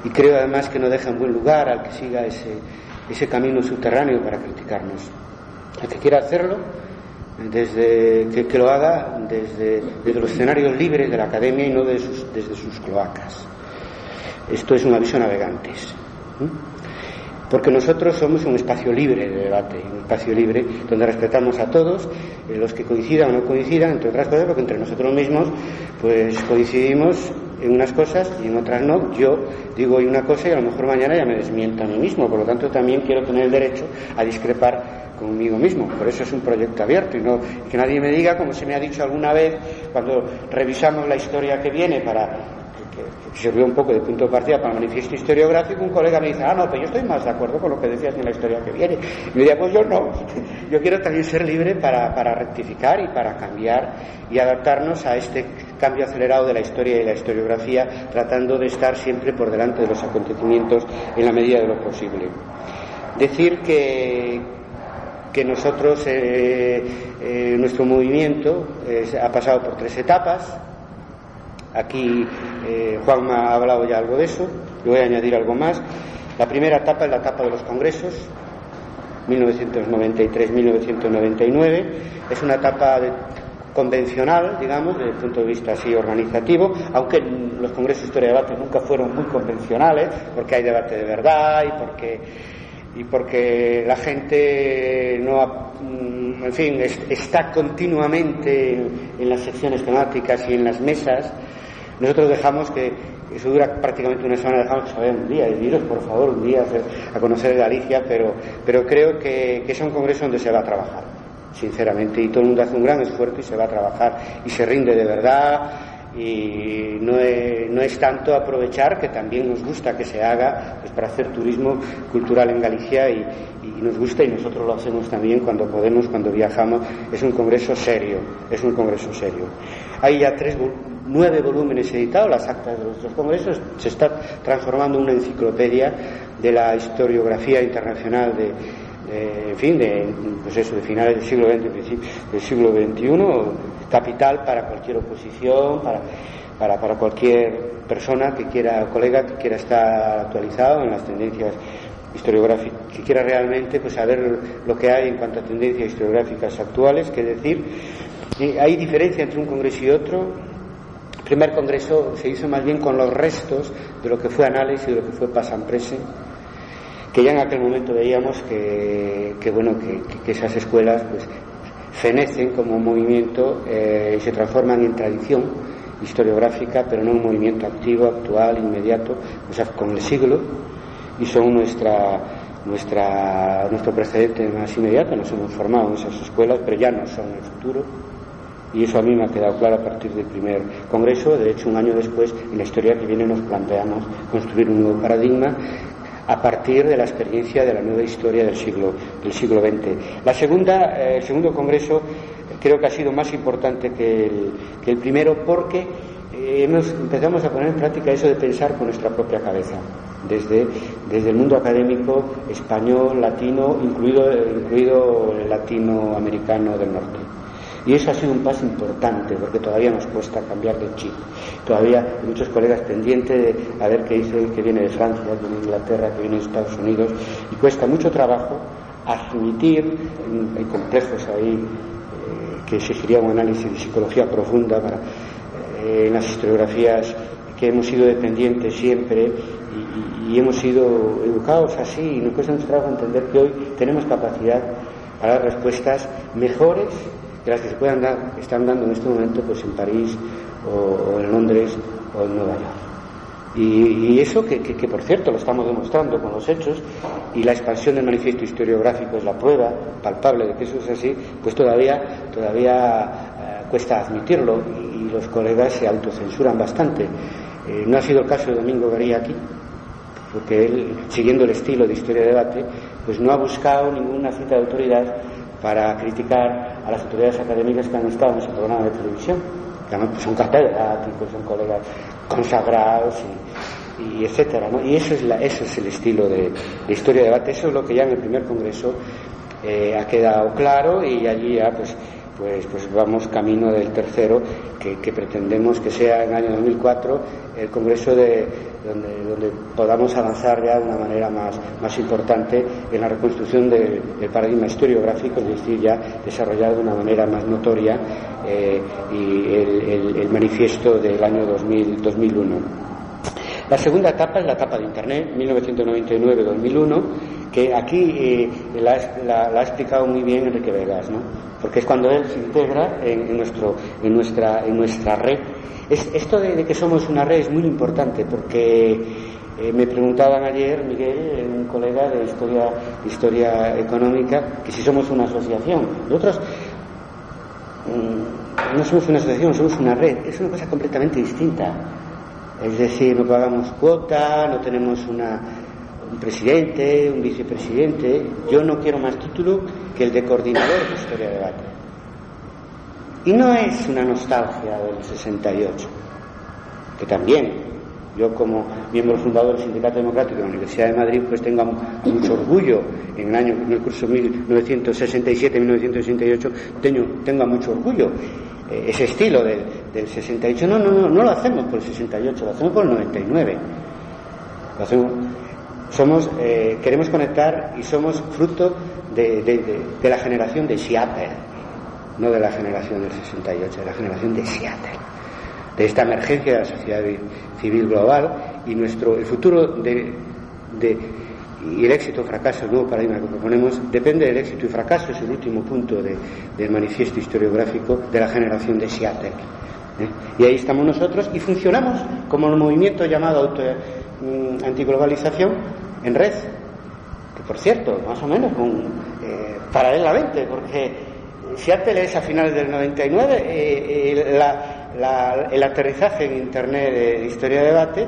Y creo además que no deja en buen lugar al que siga ese camino subterráneo para criticarnos. El que quiera hacerlo, que lo haga desde los escenarios libres de la academia y no desde sus cloacas. Esto es un aviso a navegantes, porque nosotros somos un espacio libre de debate, un espacio libre donde respetamos a todos, los que coincidan o no coincidan, entre otras cosas porque entre nosotros mismos pues coincidimos en unas cosas y en otras no. Yo digo hoy una cosa y a lo mejor mañana ya me desmiento a mí mismo, por lo tanto también quiero tener el derecho a discrepar conmigo mismo. Por eso es un proyecto abierto y que nadie me diga, como se me ha dicho alguna vez cuando revisamos la historia que viene que sirvió un poco de punto de partida para el manifiesto historiográfico, un colega me dice, no, pues yo estoy más de acuerdo con lo que decías en la historia que viene. Y yo diría, pues yo no, yo quiero también ser libre para rectificar y para cambiar y adaptarnos a este cambio acelerado de la historia y la historiografía, tratando de estar siempre por delante de los acontecimientos en la medida de lo posible. Decir que nosotros, nuestro movimiento ha pasado por 3 etapas. Aquí Juanma ha hablado ya algo de eso, yo voy a añadir algo más. La primera etapa es la etapa de los congresos, 1993-1999, es una etapa convencional, digamos, desde el punto de vista así organizativo, aunque los congresos de historia y debate nunca fueron muy convencionales, porque hay debate de verdad y porque la gente en fin, está continuamente en las secciones temáticas y en las mesas. Nosotros dejamos que eso dura prácticamente una semana, dejamos que se vayan un día, y iros por favor un día a conocer Galicia, pero creo que es un congreso donde se va a trabajar, sinceramente, y todo el mundo hace un gran esfuerzo y se va a trabajar y se rinde de verdad. Y no es tanto aprovechar, que también nos gusta que se haga, pues para hacer turismo cultural en Galicia y nos gusta, y nosotros lo hacemos también cuando podemos, cuando viajamos. Es un congreso serio, Hay ya 9 volúmenes editados, las actas de los 2 congresos. Se está transformando en una enciclopedia de la historiografía internacional de finales del siglo XX, principios del siglo XXI, capital para cualquier oposición, para cualquier persona que quiera, colega que quiera estar actualizado en las tendencias historiográficas, que quiera realmente pues saber lo que hay en cuanto a tendencias historiográficas actuales. Que decir, hay diferencia entre un congreso y otro. El primer congreso se hizo más bien con los restos de lo que fue análisis y de lo que fue past and present, que ya en aquel momento veíamos que esas escuelas pues fenecen como un movimiento y se transforman en tradición historiográfica, pero no un movimiento activo, actual, inmediato, o sea, con el siglo, y son nuestro precedente más inmediato. Nos hemos formado en esas escuelas, pero ya no son el futuro, y eso a mí me ha quedado claro a partir del primer congreso. De hecho, un año después, en la historia que viene, nos planteamos construir un nuevo paradigma a partir de la experiencia de la nueva historia del siglo XX. El segundo congreso creo que ha sido más importante que el primero, porque empezamos a poner en práctica eso de pensar con nuestra propia cabeza, desde el mundo académico español, latino, incluido el latinoamericano del norte. Y eso ha sido un paso importante, porque todavía nos cuesta cambiar de chip. Todavía hay muchos colegas pendientes de a ver qué dice que viene de Francia, que viene de Inglaterra, que viene de Estados Unidos, y cuesta mucho trabajo admitir, hay complejos ahí que exigiría un análisis de psicología profunda en las historiografías, que hemos sido dependientes siempre y hemos sido educados así, y nos cuesta mucho trabajo entender que hoy tenemos capacidad para dar respuestas mejores que las que se están dando en este momento pues en París o en Londres o en Nueva York. Y eso que por cierto lo estamos demostrando con los hechos, y la expansión del manifiesto historiográfico es la prueba palpable de que eso es así, pues todavía cuesta admitirlo, y los colegas se autocensuran bastante. No ha sido el caso de Domingo Garí aquí, porque él, siguiendo el estilo de historia de debate, pues no ha buscado ninguna cita de autoridad para criticar a las autoridades académicas que han estado en ese programa de televisión, que además pues son catedráticos, son colegas consagrados y etcétera, ¿no? Y eso es el estilo de historia de debate. Eso es lo que ya en el primer congreso ha quedado claro, y allí ya pues vamos camino del tercero, que pretendemos que sea en el año 2004 el congreso donde podamos avanzar ya de una manera más importante en la reconstrucción del paradigma historiográfico, es decir, ya desarrollar de una manera más notoria y el manifiesto del año 2001. La segunda etapa es la etapa de Internet, 1999-2001, que aquí la ha explicado muy bien Enrique Vegas, ¿no? Porque es cuando él se integra en nuestra red. Esto de que somos una red es muy importante, porque me preguntaban ayer, Miguel, un colega de historia económica, que si somos una asociación. Nosotros no somos una asociación, somos una red. Es una cosa completamente distinta. Es decir, no pagamos cuota, no tenemos un presidente, un vicepresidente. Yo no quiero más título que el de coordinador de historia de debate. Y no es una nostalgia del 68, que también yo, como miembro fundador del Sindicato Democrático de la Universidad de Madrid, pues tengo mucho orgullo en el curso 1967-1968 tengo mucho orgullo. Ese estilo del 68 no lo hacemos por el 68, lo hacemos por el 99. Queremos conectar, y somos fruto de la generación de Seattle, no de la generación del 68, de la generación de Seattle, de esta emergencia de la sociedad civil global, y el futuro y el éxito o fracaso del nuevo paradigma que proponemos depende del éxito y fracaso. Es el último punto del manifiesto historiográfico de la generación de Seattle. Y ahí estamos nosotros, y funcionamos como el movimiento llamado antiglobalización en red, que por cierto, más o menos paralelamente, porque Seattle es a finales del 99, el aterrizaje en Internet de historia de debate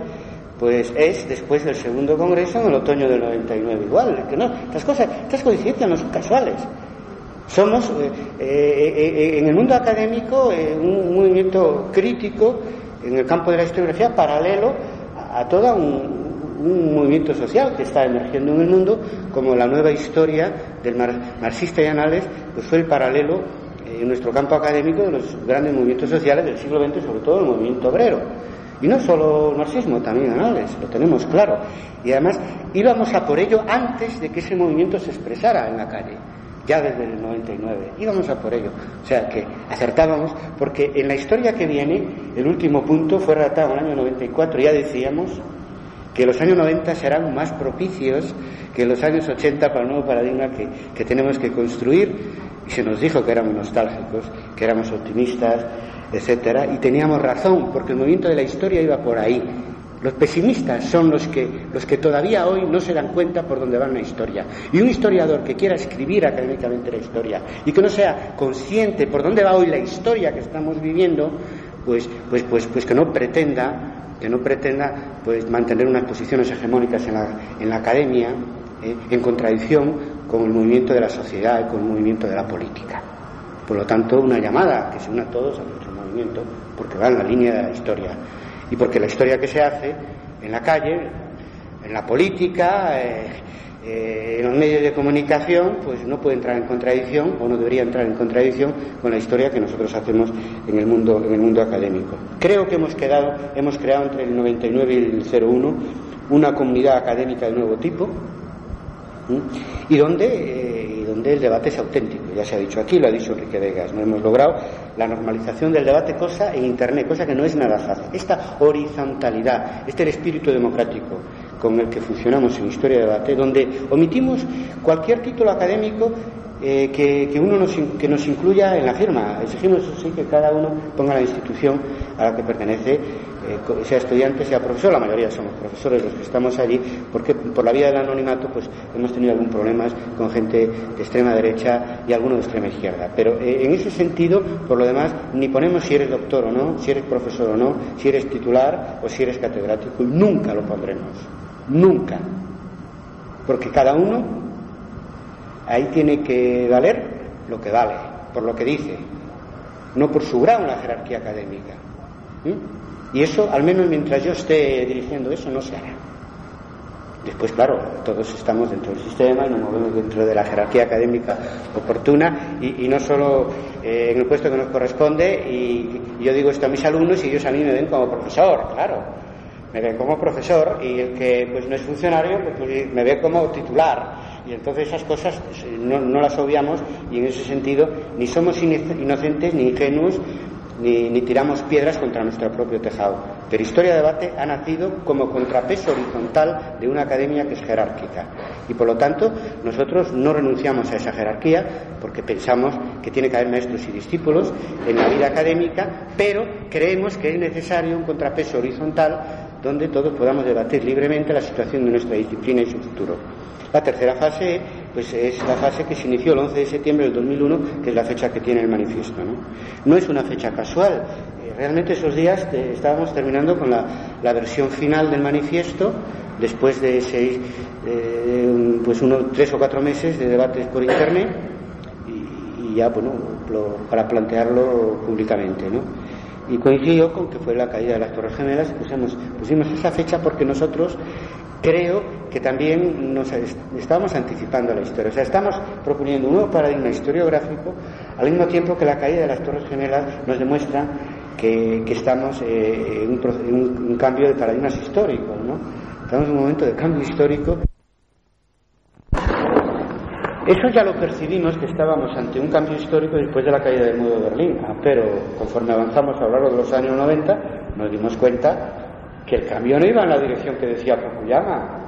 pues es después del segundo congreso, en el otoño del 99. Igual, que no, estas coincidencias no son casuales. Somos en el mundo académico un movimiento crítico en el campo de la historiografía, paralelo a todo un movimiento social que está emergiendo en el mundo, como la nueva historia del marxista y Anales, pues fue el paralelo en nuestro campo académico de los grandes movimientos sociales del siglo XX, sobre todo el movimiento obrero. Y no solo el marxismo, también Anales, lo tenemos claro. Y además íbamos a por ello antes de que ese movimiento se expresara en la calle, ya desde el 99. Íbamos a por ello. O sea que acertábamos, porque en la historia que viene, el último punto fue redactado en el año 94, ya decíamos que los años 90 serán más propicios que los años 80 para el nuevo paradigma que tenemos que construir. Y se nos dijo que éramos nostálgicos, que éramos optimistas, etcétera, y teníamos razón, porque el movimiento de la historia iba por ahí. Los pesimistas son los que todavía hoy no se dan cuenta por dónde va la historia. Y un historiador que quiera escribir académicamente la historia y que no sea consciente por dónde va hoy la historia que estamos viviendo, pues que no pretenda pues mantener unas posiciones hegemónicas en la academia, en contradicción con el movimiento de la sociedad y con el movimiento de la política. Por lo tanto, una llamada que se una a todos a nuestro movimiento, porque va en la línea de la historia, y porque la historia que se hace en la calle, en la política, en los medios de comunicación, pues no puede entrar en contradicción, o no debería entrar en contradicción con la historia que nosotros hacemos en el mundo académico. Creo que hemos creado entre el 99 y el 01 una comunidad académica de nuevo tipo, y donde el debate es auténtico. Ya se ha dicho aquí, lo ha dicho Enrique Vegas, no hemos logrado la normalización del debate, cosa en Internet, cosa que no es nada fácil. Esta horizontalidad, el espíritu democrático con el que funcionamos en historia de debate, donde omitimos cualquier título académico que nos incluya en la firma. Exigimos, eso sí, que cada uno ponga la institución a la que pertenece, sea estudiante, sea profesor. La mayoría somos profesores los que estamos allí, porque por la vía del anonimato pues hemos tenido algún problema con gente de extrema derecha y alguno de extrema izquierda. Pero en ese sentido, por lo demás, ni ponemos si eres doctor o no, si eres profesor o no, si eres titular o si eres catedrático, y nunca lo pondremos. Nunca. Porque cada uno Ahí tiene que valer lo que vale, por lo que dice, no por su grado en la jerarquía académica. Y eso, al menos mientras yo esté dirigiendo eso, no se hará. Después, claro, todos estamos dentro del sistema y nos movemos dentro de la jerarquía académica oportuna y no solo en el puesto que nos corresponde. Y yo digo esto a mis alumnos y ellos a mí me ven como profesor, claro. Me ven como profesor, y el que pues no es funcionario pues me ve como titular. Y entonces esas cosas no las obviamos, y en ese sentido ni somos inocentes ni ingenuos ni tiramos piedras contra nuestro propio tejado. Pero Historia Debate ha nacido como contrapeso horizontal de una academia que es jerárquica, y por lo tanto nosotros no renunciamos a esa jerarquía, porque pensamos que tiene que haber maestros y discípulos en la vida académica, pero creemos que es necesario un contrapeso horizontal donde todos podamos debatir libremente la situación de nuestra disciplina y su futuro. La tercera fase pues es la fase que se inició el 11 de septiembre del 2001, que es la fecha que tiene el manifiesto, no es una fecha casual. Realmente esos días estábamos terminando con la versión final del manifiesto, después de 3 o 4 meses de debates por internet, y ya para plantearlo públicamente, y coincidió con que fue la caída de las Torres Gemelas. Pusimos esa fecha porque nosotros creo que también nos estamos anticipando a la historia. O sea, estamos proponiendo un nuevo paradigma historiográfico, al mismo tiempo que la caída de las Torres Gemelas nos demuestra que estamos en un cambio de paradigmas históricos, Estamos en un momento de cambio histórico. Eso ya lo percibimos, que estábamos ante un cambio histórico después de la caída del muro de Berlín, pero conforme avanzamos a lo largo de los años 90 nos dimos cuenta que el cambio no iba en la dirección que decía Fukuyama,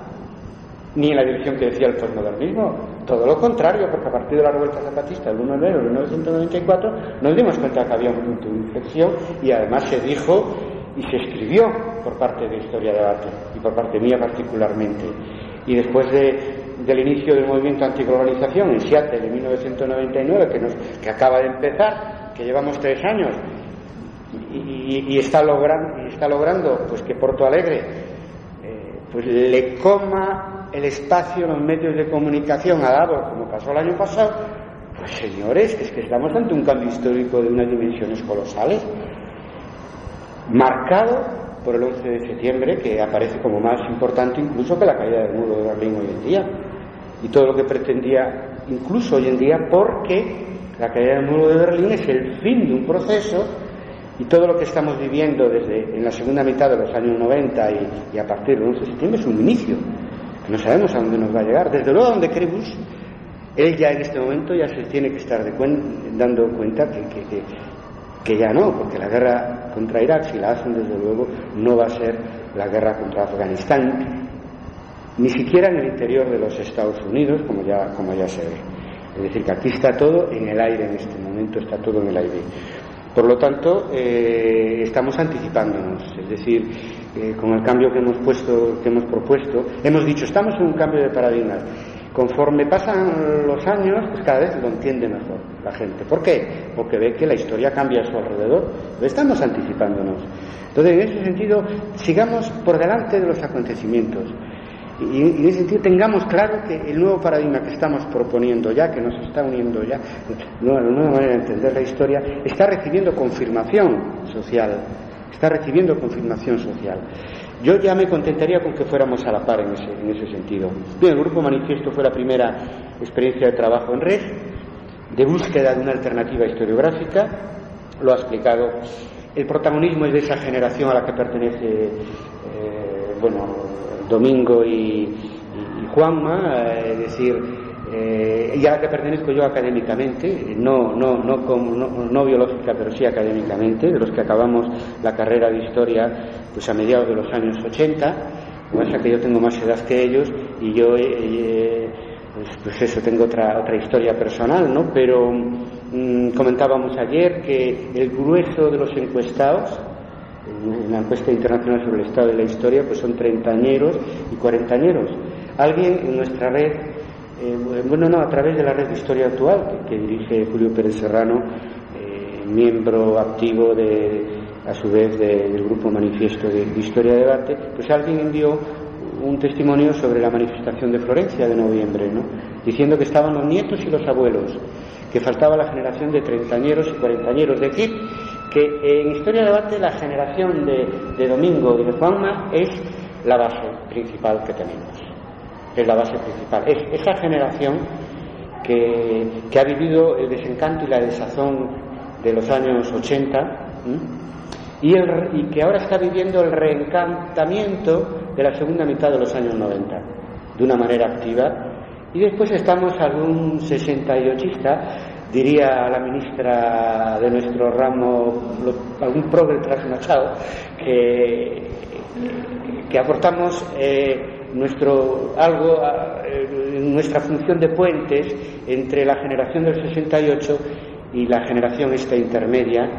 ni en la dirección que decía el posmodernismo, todo lo contrario, porque a partir de la revuelta zapatista del 1 de enero de 1994 nos dimos cuenta que había un punto de inflexión, y además se dijo y se escribió por parte de Historia Debate y por parte mía particularmente. Y después del inicio del movimiento antiglobalización en Seattle en 1999, que acaba de empezar, que llevamos 3 años, y está logrando pues que Porto Alegre pues le coma el espacio en los medios de comunicación a Davos, como pasó el año pasado. Pues señores, es que estamos ante un cambio histórico de unas dimensiones colosales, marcado por el 11 de septiembre, que aparece como más importante incluso que la caída del muro de Berlín hoy en día, y todo lo que pretendía incluso hoy en día, porque la caída del muro de Berlín es el fin de un proceso, y todo lo que estamos viviendo desde en la segunda mitad de los años 90 y a partir del 11 de septiembre es un inicio, que no sabemos a dónde nos va a llegar. Desde luego, donde cree Bush, él ya en este momento ya se tiene que estar dando cuenta que ya no, porque la guerra contra Irak, si la hacen, desde luego no va a ser la guerra contra Afganistán, ni siquiera en el interior de los Estados Unidos, como ya se ve. Es decir, que aquí está todo en el aire, en este momento está todo en el aire. Por lo tanto, estamos anticipándonos, es decir, con el cambio que hemos propuesto, hemos dicho, estamos en un cambio de paradigmas. Conforme pasan los años, pues cada vez lo entiende mejor la gente. ¿Por qué? Porque ve que la historia cambia a su alrededor. Estamos anticipándonos. Entonces, en ese sentido, sigamos por delante de los acontecimientos. Y en ese sentido tengamos claro que el nuevo paradigma que estamos proponiendo ya, que nos está uniendo ya, la nueva manera de entender la historia, está recibiendo confirmación social. Yo ya me contentaría con que fuéramos a la par en ese sentido. Bien, el Grupo Manifiesto fue la primera experiencia de trabajo en red, de búsqueda de una alternativa historiográfica, lo ha explicado. El protagonismo es de esa generación a la que pertenece Domingo y Juanma, es decir, y a la que pertenezco yo académicamente, no biológica, pero sí académicamente, de los que acabamos la carrera de historia pues a mediados de los años 80. Lo que pasa es que yo tengo más edad que ellos y yo pues eso, tengo otra historia personal, pero comentábamos ayer que el grueso de los encuestados en la encuesta internacional sobre el estado de la historia pues son treintañeros y cuarentañeros. Alguien en nuestra red, a través de la red de Historia Actual que dirige Julio Pérez Serrano, miembro activo a su vez del Grupo Manifiesto de Historia Debate, pues alguien envió un testimonio sobre la manifestación de Florencia de noviembre, diciendo que estaban los nietos y los abuelos, que faltaba la generación de treintañeros y cuarentañeros. Es decir, que en Historia de Debate la generación de Domingo y de Juanma es la base principal que tenemos. Es la base principal. Es esa generación que ha vivido el desencanto y la desazón de los años 80 y que ahora está viviendo el reencantamiento de la segunda mitad de los años 90 de una manera activa. Y después estamos algún 68ista, diría la ministra de nuestro ramo, algún progre trasnochado, que aportamos nuestra función de puentes entre la generación del 68 y la generación esta intermedia,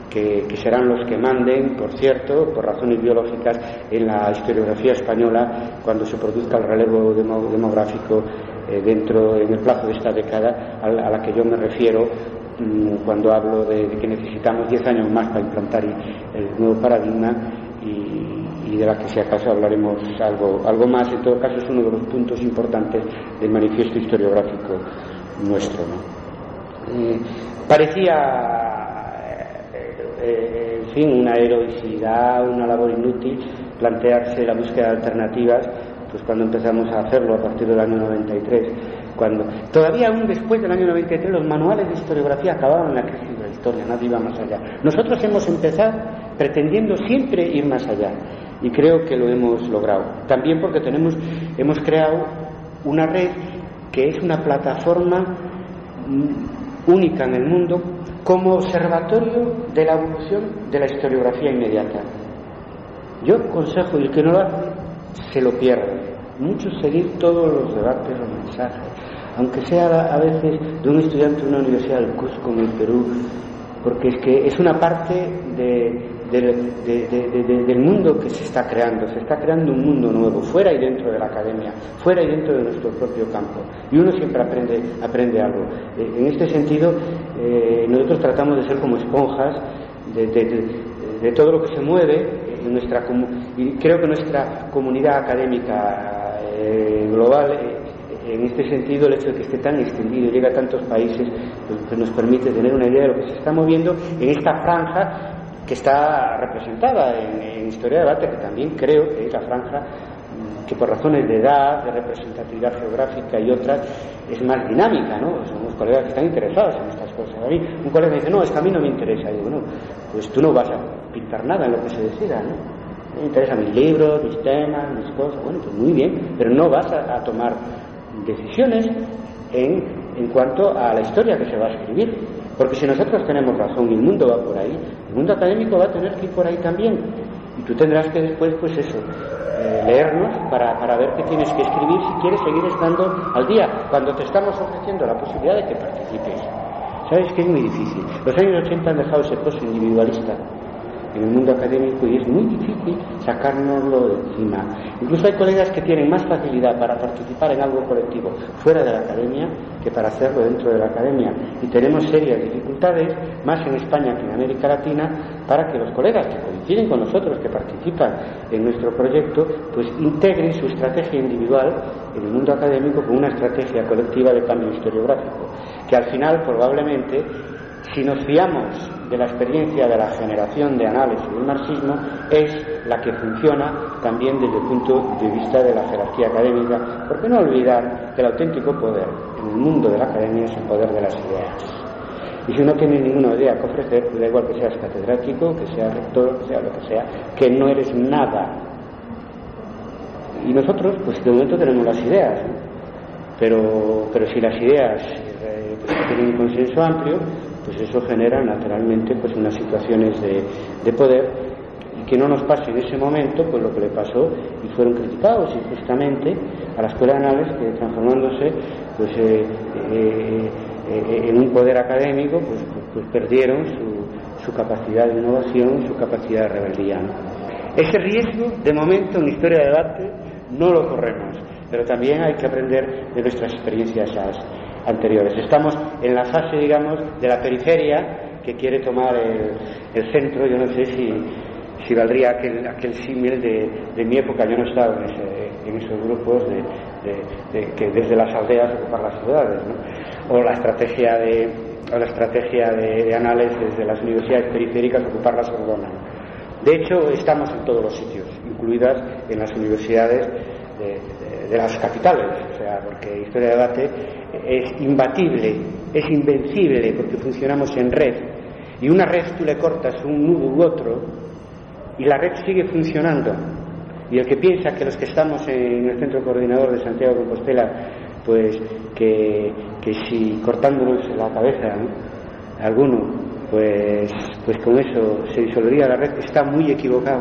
que serán los que manden, por cierto, por razones biológicas, en la historiografía española cuando se produzca el relevo demográfico en el plazo de esta década a la que yo me refiero cuando hablo de que necesitamos 10 años más para implantar el nuevo paradigma y de la que si acaso hablaremos algo más. En todo caso es uno de los puntos importantes del manifiesto historiográfico nuestro, ¿no? Parecía en fin, una heroicidad, una labor inútil plantearse la búsqueda de alternativas, pues cuando empezamos a hacerlo a partir del año 93, cuando todavía aún después del año 93 los manuales de historiografía acababan la crisis de la historia, nadie iba más allá. Nosotros hemos empezado pretendiendo siempre ir más allá y creo que lo hemos logrado, también porque hemos creado una red que es una plataforma única en el mundo como observatorio de la evolución de la historiografía inmediata. Yo aconsejo, y el que no lo hace se lo pierde mucho, seguir todos los debates, los mensajes, aunque sea a veces de un estudiante de una universidad del Cusco en el Perú, porque es que es una parte del mundo que se está creando un mundo nuevo, fuera y dentro de la academia, fuera y dentro de nuestro propio campo, y uno siempre aprende algo. En este sentido, nosotros tratamos de ser como esponjas de todo lo que se mueve en y creo que nuestra comunidad académica global, en este sentido, el hecho de que esté tan extendido y llegue a tantos países, pues nos permite tener una idea de lo que se está moviendo en esta franja que está representada en Historia de Debate, que también creo que es la franja que por razones de edad, de representatividad geográfica y otras, es más dinámica, ¿no? Son los colegas que están interesados en estas cosas. A mí un colega me dice, no, es que a mí no me interesa. Y digo, no, pues tú no vas a pintar nada en lo que se decida, ¿no? Me interesan mis libros, mis temas, mis cosas. Bueno, pues muy bien, pero no vas a tomar decisiones en cuanto a la historia que se va a escribir. Porque si nosotros tenemos razón y el mundo va por ahí, el mundo académico va a tener que ir por ahí también. Y tú tendrás que después, pues eso, leernos para ver qué tienes que escribir si quieres seguir estando al día, cuando te estamos ofreciendo la posibilidad de que participes. ¿Sabes que es muy difícil? Los años 80 han dejado ese pozo individualista en el mundo académico y es muy difícil sacárnoslo de encima. Incluso hay colegas que tienen más facilidad para participar en algo colectivo fuera de la academia que para hacerlo dentro de la academia, y tenemos serias dificultades, más en España que en América Latina, para que los colegas que coinciden con nosotros, que participan en nuestro proyecto, pues integren su estrategia individual en el mundo académico con una estrategia colectiva de cambio historiográfico, que al final probablemente, si nos fiamos de la experiencia de la generación de análisis del marxismo, es la que funciona también desde el punto de vista de la jerarquía académica, porque no olvidar que el auténtico poder en el mundo de la academia es el poder de las ideas. Y si no tienes ninguna idea que ofrecer, da igual que seas catedrático, que seas rector, que sea lo que sea, que no eres nada. Y nosotros, pues de momento tenemos las ideas, ¿no? Pero si las ideas tienen un consenso amplio, pues eso genera naturalmente pues unas situaciones de poder, y que no nos pase en ese momento pues lo que le pasó y fueron criticados injustamente a la Escuela de Análisis, que transformándose pues en un poder académico pues perdieron su capacidad de innovación, su capacidad de rebeldía, ¿no? Ese riesgo de momento en Historia de Debate no lo corremos, pero también hay que aprender de nuestras experiencias anteriores. Estamos en la fase, digamos, de la periferia que quiere tomar el centro. Yo no sé si valdría aquel símil de mi época. Yo no estaba en esos grupos que desde las aldeas ocupar las ciudades, ¿no? O la estrategia de Anales desde las universidades periféricas ocupar la Sorbona. De hecho, estamos en todos los sitios, incluidas en las universidades de las capitales, o sea, porque Historia de Debate es imbatible, es invencible, porque funcionamos en red, y una red tú le cortas un nudo u otro y la red sigue funcionando. Y el que piensa que los que estamos en el Centro Coordinador de Santiago de Compostela, pues que si cortándonos la cabeza, ¿no?, alguno, pues con eso se disolvería la red, está muy equivocado,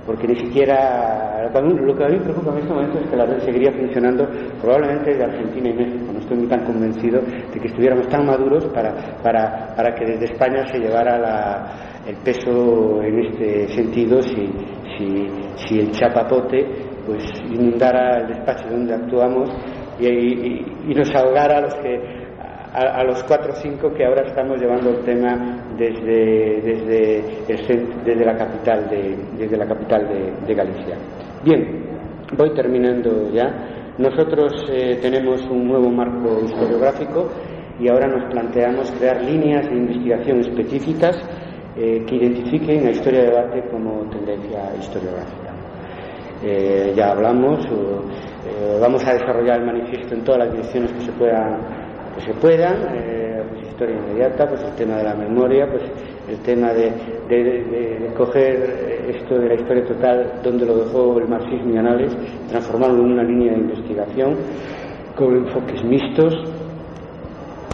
porque ni siquiera lo que a mí me preocupa en este momento es que la red seguiría funcionando probablemente de Argentina y México. No estoy muy tan convencido de que estuviéramos tan maduros para que desde España se llevara el peso en este sentido si el chapapote pues inundara el despacho donde actuamos y nos ahogara a los 4 o 5 que ahora estamos llevando el tema desde la capital de Galicia. Bien, voy terminando ya. Nosotros tenemos un nuevo marco historiográfico y ahora nos planteamos crear líneas de investigación específicas que identifiquen la historia de debate como tendencia historiográfica. Ya hablamos, vamos a desarrollar el manifiesto en todas las direcciones que se puedan, pues historia inmediata, pues el tema de la memoria, pues el tema de coger esto de la historia total, donde lo dejó el marxismo y Anales, transformarlo en una línea de investigación con enfoques mixtos.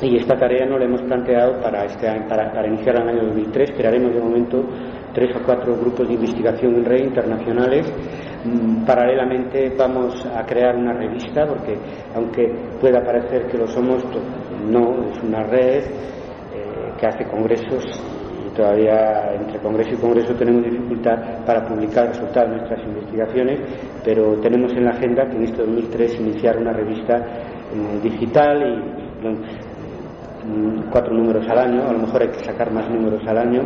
Y esta tarea no la hemos planteado para iniciar el año 2003. Crearemos de momento 3 o 4 grupos de investigación en red internacionales. Paralelamente vamos a crear una revista, porque aunque pueda parecer que lo somos, no, es una red que hace congresos, y todavía entre congreso y congreso tenemos dificultad para publicar resultados de nuestras investigaciones, pero tenemos en la agenda que en este 2003 iniciar una revista digital y 4 números al año, a lo mejor hay que sacar más números al año,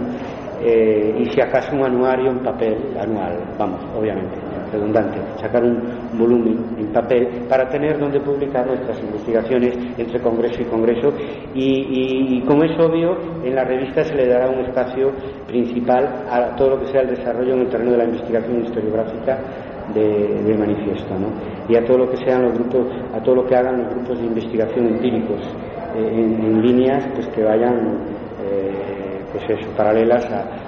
y si acaso un anuario en papel anual, vamos, obviamente redundante, sacar un volumen en papel para tener donde publicar nuestras investigaciones entre congreso y congreso, y como es obvio, en la revista se le dará un espacio principal a todo lo que sea el desarrollo en el terreno de la investigación historiográfica del manifiesto, ¿no? Y a todo lo que sean los grupos, a todo lo que hagan los grupos de investigación empíricos en líneas pues que vayan pues eso, paralelas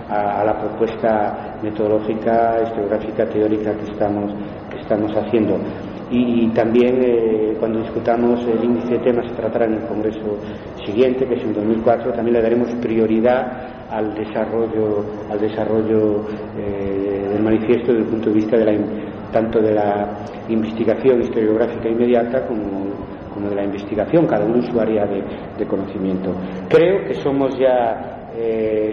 a la propuesta metodológica, historiográfica, teórica que estamos haciendo. Y también cuando discutamos el índice de temas se tratará en el congreso siguiente, que es en 2004, también le daremos prioridad al desarrollo del manifiesto desde el punto de vista tanto de la investigación historiográfica inmediata como de la investigación, cada uno en su área de conocimiento. Creo que somos ya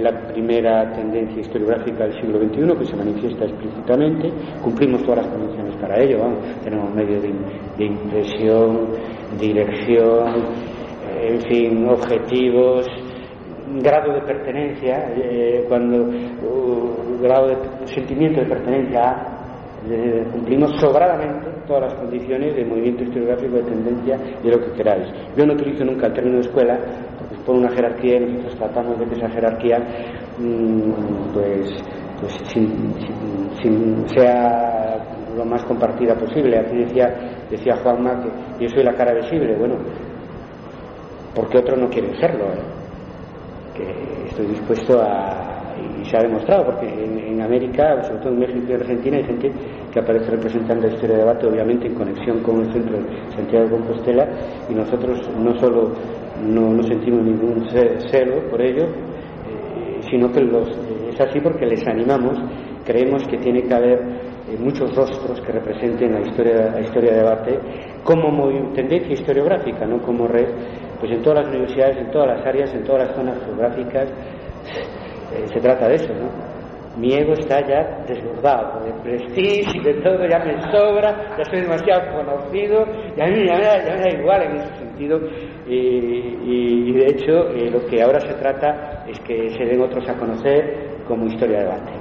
la primera tendencia historiográfica del siglo XXI que se manifiesta explícitamente. Cumplimos todas las condiciones para ello, ¿no? Tenemos medios de impresión, dirección, en fin, objetivos, grado de pertenencia, grado de sentimiento de pertenencia cumplimos sobradamente todas las condiciones de movimiento historiográfico, de tendencia y de lo que queráis. Yo no utilizo nunca el término escuela porque pone una jerarquía y nosotros tratamos de que esa jerarquía pues sea lo más compartida posible. Aquí decía Juanma que yo soy la cara visible. Bueno, porque otros no quieren serlo, que estoy dispuesto y se ha demostrado, porque en América, sobre todo en México y Argentina, hay gente que aparece representando la historia de debate, obviamente en conexión con el centro de Santiago de Compostela, y nosotros no solo no sentimos ningún celo por ello, sino que es así porque les animamos. Creemos que tiene que haber muchos rostros que representen la historia de debate como tendencia historiográfica, no como red, pues en todas las universidades, en todas las áreas, en todas las zonas geográficas. Se trata de eso, ¿no? Mi ego está ya desbordado de prestigio y de todo, ya me sobra, ya soy demasiado conocido, y a mí ya me da igual en ese sentido, y de hecho lo que ahora se trata es que se den otros a conocer como historia de debate.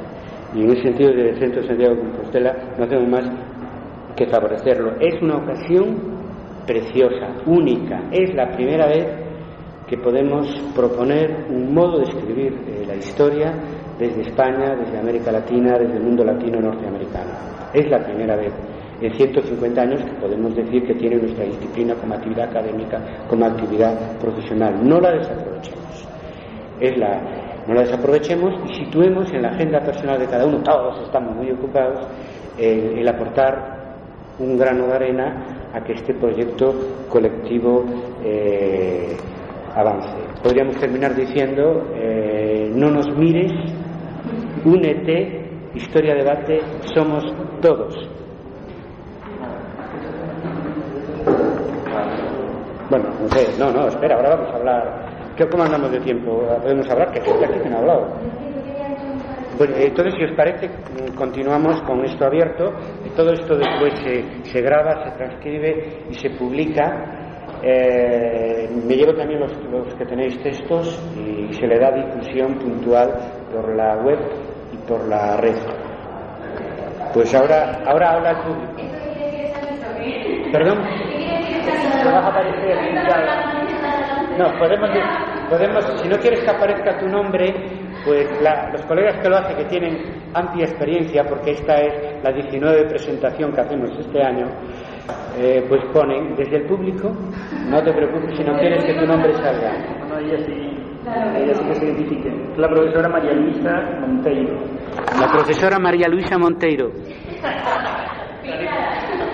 Y en ese sentido, desde el Centro de Santiago de Compostela no hacemos más que favorecerlo. Es una ocasión preciosa, única. Es la primera vez que podemos proponer un modo de escribir la historia desde España, desde América Latina, desde el mundo latino norteamericano. Es la primera vez en 150 años que podemos decir que tiene nuestra disciplina como actividad académica, como actividad profesional. No la desaprovechemos. No la desaprovechemos y situemos en la agenda personal de cada uno, todos estamos muy ocupados, el aportar un grano de arena a que este proyecto colectivo avance. Podríamos terminar diciendo, no nos mires, únete, Historia Debate, somos todos. Bueno, no, espera, ahora vamos a hablar. ¿Cómo andamos de tiempo? ¿Podemos hablar? Que gente aquí que no ha hablado. Bueno, entonces, si os parece, continuamos con esto abierto. Todo esto después se graba, se transcribe y se publica. Me llevo también los que tenéis textos y se le da difusión puntual por la web y por la red. Pues ahora habla el público. ¿Perdón? ¿Te vas a aparecer? No, podemos, si no quieres que aparezca tu nombre, pues los colegas que lo hacen, que tienen amplia experiencia, porque esta es la 19 presentación que hacemos este año, pues ponen desde el público, no te preocupes si no quieres que tu nombre salga. No, ella sí que se identifique. La profesora María Luisa Monteiro. La profesora María Luisa Monteiro.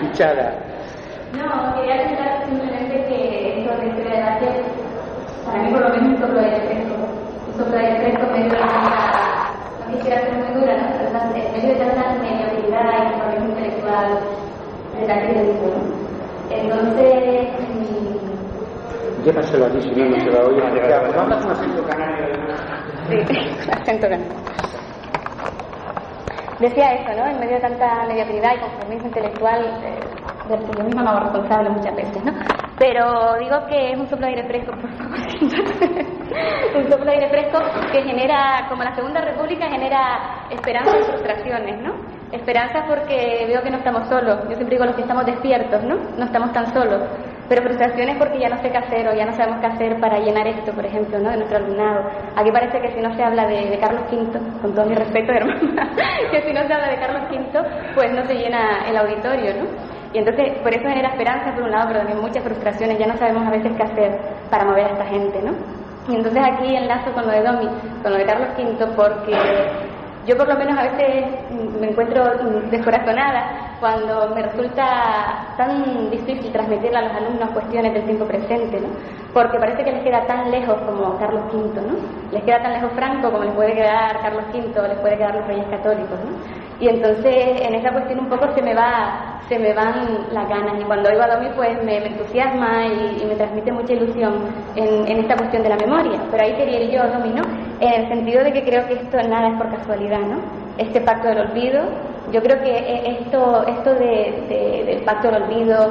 Fichada. No, quería comentar simplemente que esto de Historia de Debate, para mí por lo menos un soplo de aire fresco. Un soplo de aire fresco medio de tanta, no quisiera ser muy dura, ¿no? Pero en medio de tanta mediocridad y conformismo intelectual relativo, ¿no? Entonces... Llévaselo aquí, si no se va a oír. Hablas con acento canario. Sí, acento canario. Decía eso, ¿no? En medio de tanta mediocridad y conformismo intelectual, del que yo misma me hago responsable muchas veces, ¿no? Pero digo que es un soplo de aire fresco, por favor. Un soplo de aire fresco que genera, como la Segunda República, genera esperanzas y frustraciones, ¿no? Esperanzas porque veo que no estamos solos. Yo siempre digo los que estamos despiertos, ¿no? No estamos tan solos. Pero frustraciones porque ya no sé qué hacer o ya no sabemos qué hacer para llenar esto, por ejemplo, ¿no? De nuestro alumnado. Aquí parece que si no se habla de Carlos V, con todo mi respeto, hermana, que si no se habla de Carlos V, pues no se llena el auditorio, ¿no? Y entonces, por eso genera esperanza por un lado, pero también muchas frustraciones. Ya no sabemos a veces qué hacer para mover a esta gente, ¿no? Y entonces aquí enlazo con lo de Domi, con lo de Carlos V, porque yo por lo menos a veces me encuentro descorazonada cuando me resulta tan difícil transmitirle a los alumnos cuestiones del tiempo presente, ¿no? Porque parece que les queda tan lejos como Carlos V, ¿no? Les queda tan lejos Franco como les puede quedar Carlos V o les puede quedar los Reyes Católicos, ¿no? Y entonces en esa cuestión un poco se me van las ganas, y cuando oigo a Domi pues me entusiasma y me transmite mucha ilusión en esta cuestión de la memoria. Pero ahí quería ir yo, Domi, ¿no? En el sentido de que creo que esto nada es por casualidad, ¿no? Este pacto del olvido, yo creo que esto del pacto del olvido,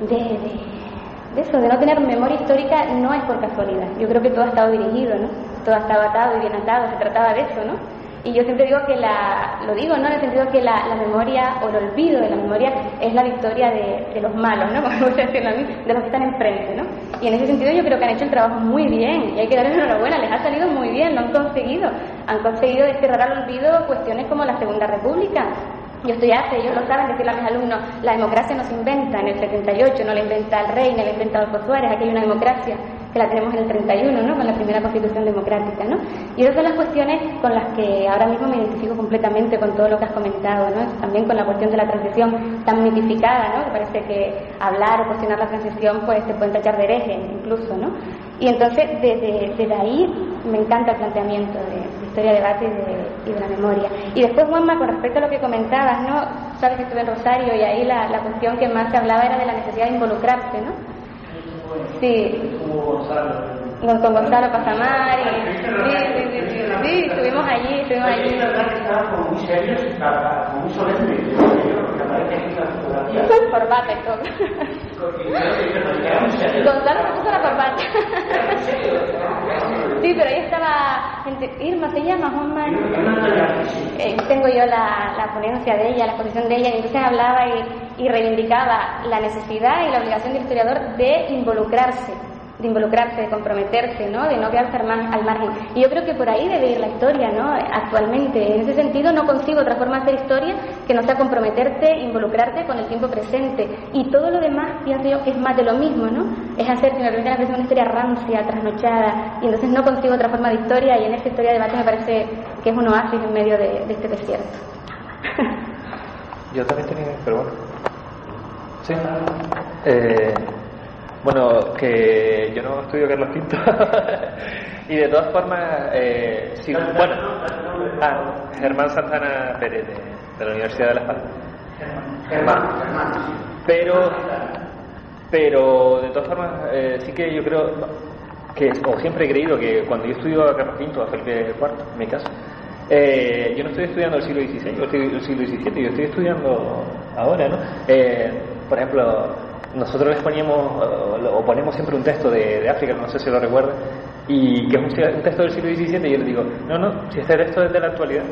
de eso, de no tener memoria histórica, no es por casualidad. Yo creo que todo ha estado dirigido, ¿no? Todo ha estado atado y bien atado, se trataba de eso, ¿no? Y yo siempre digo que lo digo, ¿no? En el sentido que la memoria, o el olvido de la memoria, es la victoria de los malos, ¿no? Como me gusta decirlo a mí, de los que están enfrente, ¿no? Y en ese sentido yo creo que han hecho el trabajo muy bien, y hay que darles enhorabuena, les ha salido muy bien, lo han conseguido. Han conseguido desterrar al olvido cuestiones como la Segunda República. Yo estoy ellos lo saben, decirle a mis alumnos, la democracia no se inventa en el 78, no la inventa el rey, no la inventa Adolfo Suárez, aquí hay una democracia que la tenemos en el 31, ¿no? Con la primera constitución democrática, ¿no? Y esas son las cuestiones con las que ahora mismo me identifico completamente con todo lo que has comentado, ¿no? También con la cuestión de la transición tan mitificada, ¿no? Que parece que hablar o cuestionar la transición pues te pueden tachar de hereje incluso, ¿no? Y entonces desde ahí me encanta el planteamiento de historia, debate y de la memoria. Y después, Juanma, con respecto a lo que comentabas, ¿no? Sabes que estuve en Rosario y ahí la cuestión que más se hablaba era de la necesidad de involucrarse, ¿no? Sí, con Gonzalo Pasamar sí, estuvimos allí. Estaban muy serios y muy solemnes, porque aparece aquí la fotografía. Corbata y todo. Gonzalo se puso la corbata. Sí, pero ahí estaba gente, Irma se llama, Juanma, tengo yo la ponencia de ella, la exposición de ella, y entonces hablaba y reivindicaba la necesidad y la obligación del historiador de involucrarse, de comprometerse, ¿no? De no quedarse al margen. Y yo creo que por ahí debe ir la historia, ¿no? Actualmente, en ese sentido, no consigo otra forma de hacer historia que no sea comprometerte, involucrarte con el tiempo presente. Y todo lo demás, pienso yo, que es más de lo mismo, ¿no? Es hacer que me permita la una historia rancia, trasnochada, y entonces no consigo otra forma de historia, y en esta historia de debate me parece que es un oasis en medio de este desierto. Yo también tenía, pero bueno. Sí. Bueno, que yo no estudio Carlos V y de todas formas, sí, bueno, Germán Santana Pérez de la Universidad de Las Palmas. Germán. Pero de todas formas, sí que yo creo que, o siempre he creído que cuando yo estudio a Carlos V, a Felipe IV, en mi caso, yo no estoy estudiando el siglo XVI, yo estoy el siglo XVII, yo estoy estudiando ahora, ¿no? Por ejemplo, nosotros les ponemos siempre un texto de África, no sé si lo recuerdan, y que es un texto del siglo XVII, y yo les digo, no, si este texto es de la actualidad,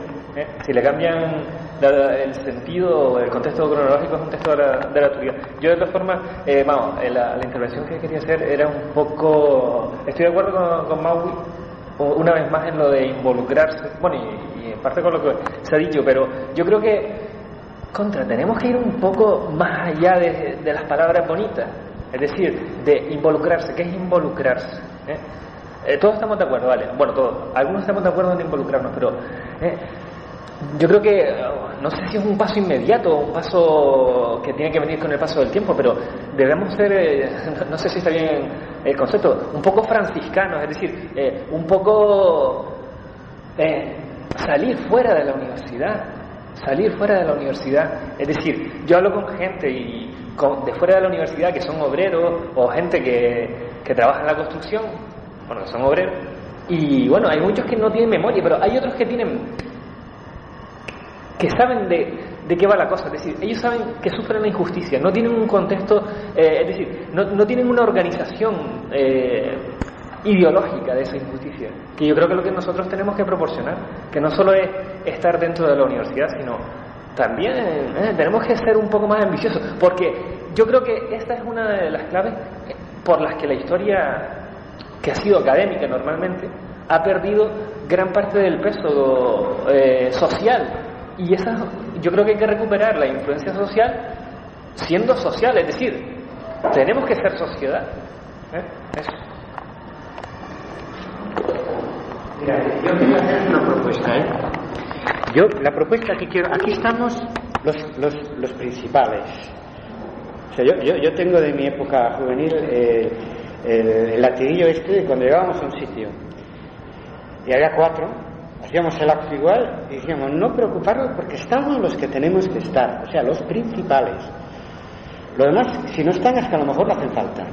si le cambian el sentido, el contexto cronológico, es un texto de la actualidad. Yo de todas formas, la intervención que quería hacer era un poco, estoy de acuerdo con Maui, una vez más en lo de involucrarse, bueno, y en parte con lo que se ha dicho, pero yo creo que tenemos que ir un poco más allá de las palabras bonitas, es decir, de involucrarse. ¿Qué es involucrarse? Todos estamos de acuerdo, vale, bueno, todos, algunos estamos de acuerdo en involucrarnos, pero yo creo que, no sé si es un paso inmediato, un paso que tiene que venir con el paso del tiempo, pero debemos ser, no sé si está bien el concepto, un poco franciscanos, es decir, un poco salir fuera de la universidad. Es decir, yo hablo con gente de fuera de la universidad que son obreros o gente que trabaja en la construcción, bueno, que son obreros, y bueno, hay muchos que no tienen memoria, pero hay otros que saben de qué va la cosa, es decir, ellos saben que sufren la injusticia, no tienen un contexto, es decir, no tienen una organización ideológica de esa injusticia, que yo creo que es lo que nosotros tenemos que proporcionar, que no solo es estar dentro de la universidad, sino también tenemos que ser un poco más ambiciosos, porque yo creo que esta es una de las claves por las que la historia, que ha sido académica normalmente, ha perdido gran parte del peso social, y yo creo que hay que recuperar la influencia social siendo social, es decir, tenemos que ser sociedad. Eso. Mira, yo quiero hacer una propuesta, la propuesta que quiero, aquí estamos los principales. O sea, yo tengo de mi época juvenil el latiguillo de cuando llegábamos a un sitio y había 4, hacíamos el acto igual y decíamos, no preocuparnos porque estamos los que tenemos que estar, o sea, los principales. Lo demás, si no están, es que a lo mejor no hacen falta.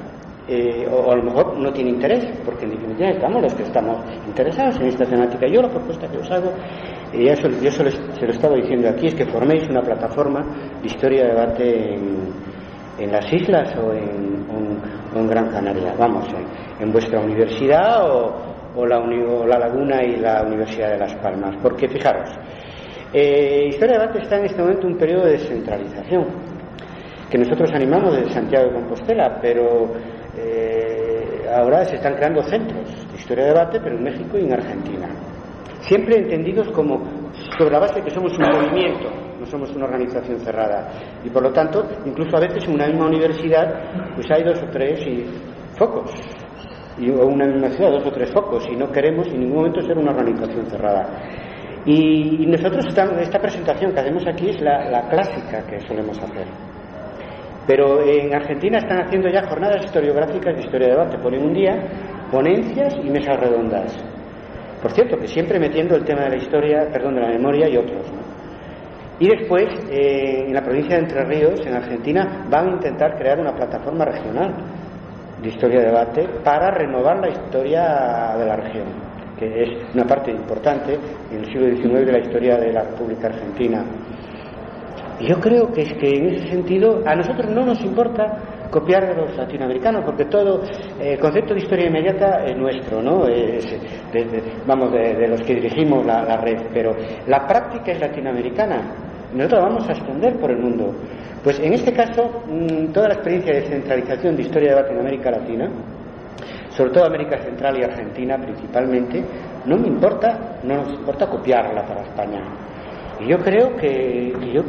O a lo mejor no tiene interés, porque en definitiva estamos los que estamos interesados en esta temática. Yo la propuesta que os hago, y yo se lo estaba diciendo aquí, es que forméis una plataforma de historia de debate en las islas o en Gran Canaria, vamos, en vuestra universidad o la Laguna y la Universidad de Las Palmas, porque fijaros, historia de debate está en este momento en un periodo de descentralización que nosotros animamos desde Santiago de Compostela, pero ahora se están creando centros de historia de debate, pero en México y en Argentina, siempre entendidos como sobre la base de que somos un movimiento, no somos una organización cerrada, y por lo tanto, incluso a veces en una misma universidad pues hay 2 o 3 focos, o una misma ciudad 2 o 3 focos, y no queremos en ningún momento ser una organización cerrada. Y nosotros esta presentación que hacemos aquí es la clásica que solemos hacer. Pero en Argentina están haciendo ya jornadas historiográficas de historia de debate. Ponen un día ponencias y mesas redondas. Por cierto, que siempre metiendo el tema de la historia, de la memoria y otros, ¿no? Y después, en la provincia de Entre Ríos, en Argentina, van a intentar crear una plataforma regional de historia de debate para renovar la historia de la región, que es una parte importante en el siglo XIX de la historia de la República Argentina. Y yo creo que es que en ese sentido a nosotros no nos importa copiar de los latinoamericanos, porque todo el concepto de historia inmediata es nuestro, ¿no? De los que dirigimos la red, pero la práctica es latinoamericana. Nosotros la vamos a extender por el mundo. Pues en este caso, toda la experiencia de centralización de historia de debate en América Latina, sobre todo América Central y Argentina principalmente, no nos importa copiarla para España. Y yo creo que yo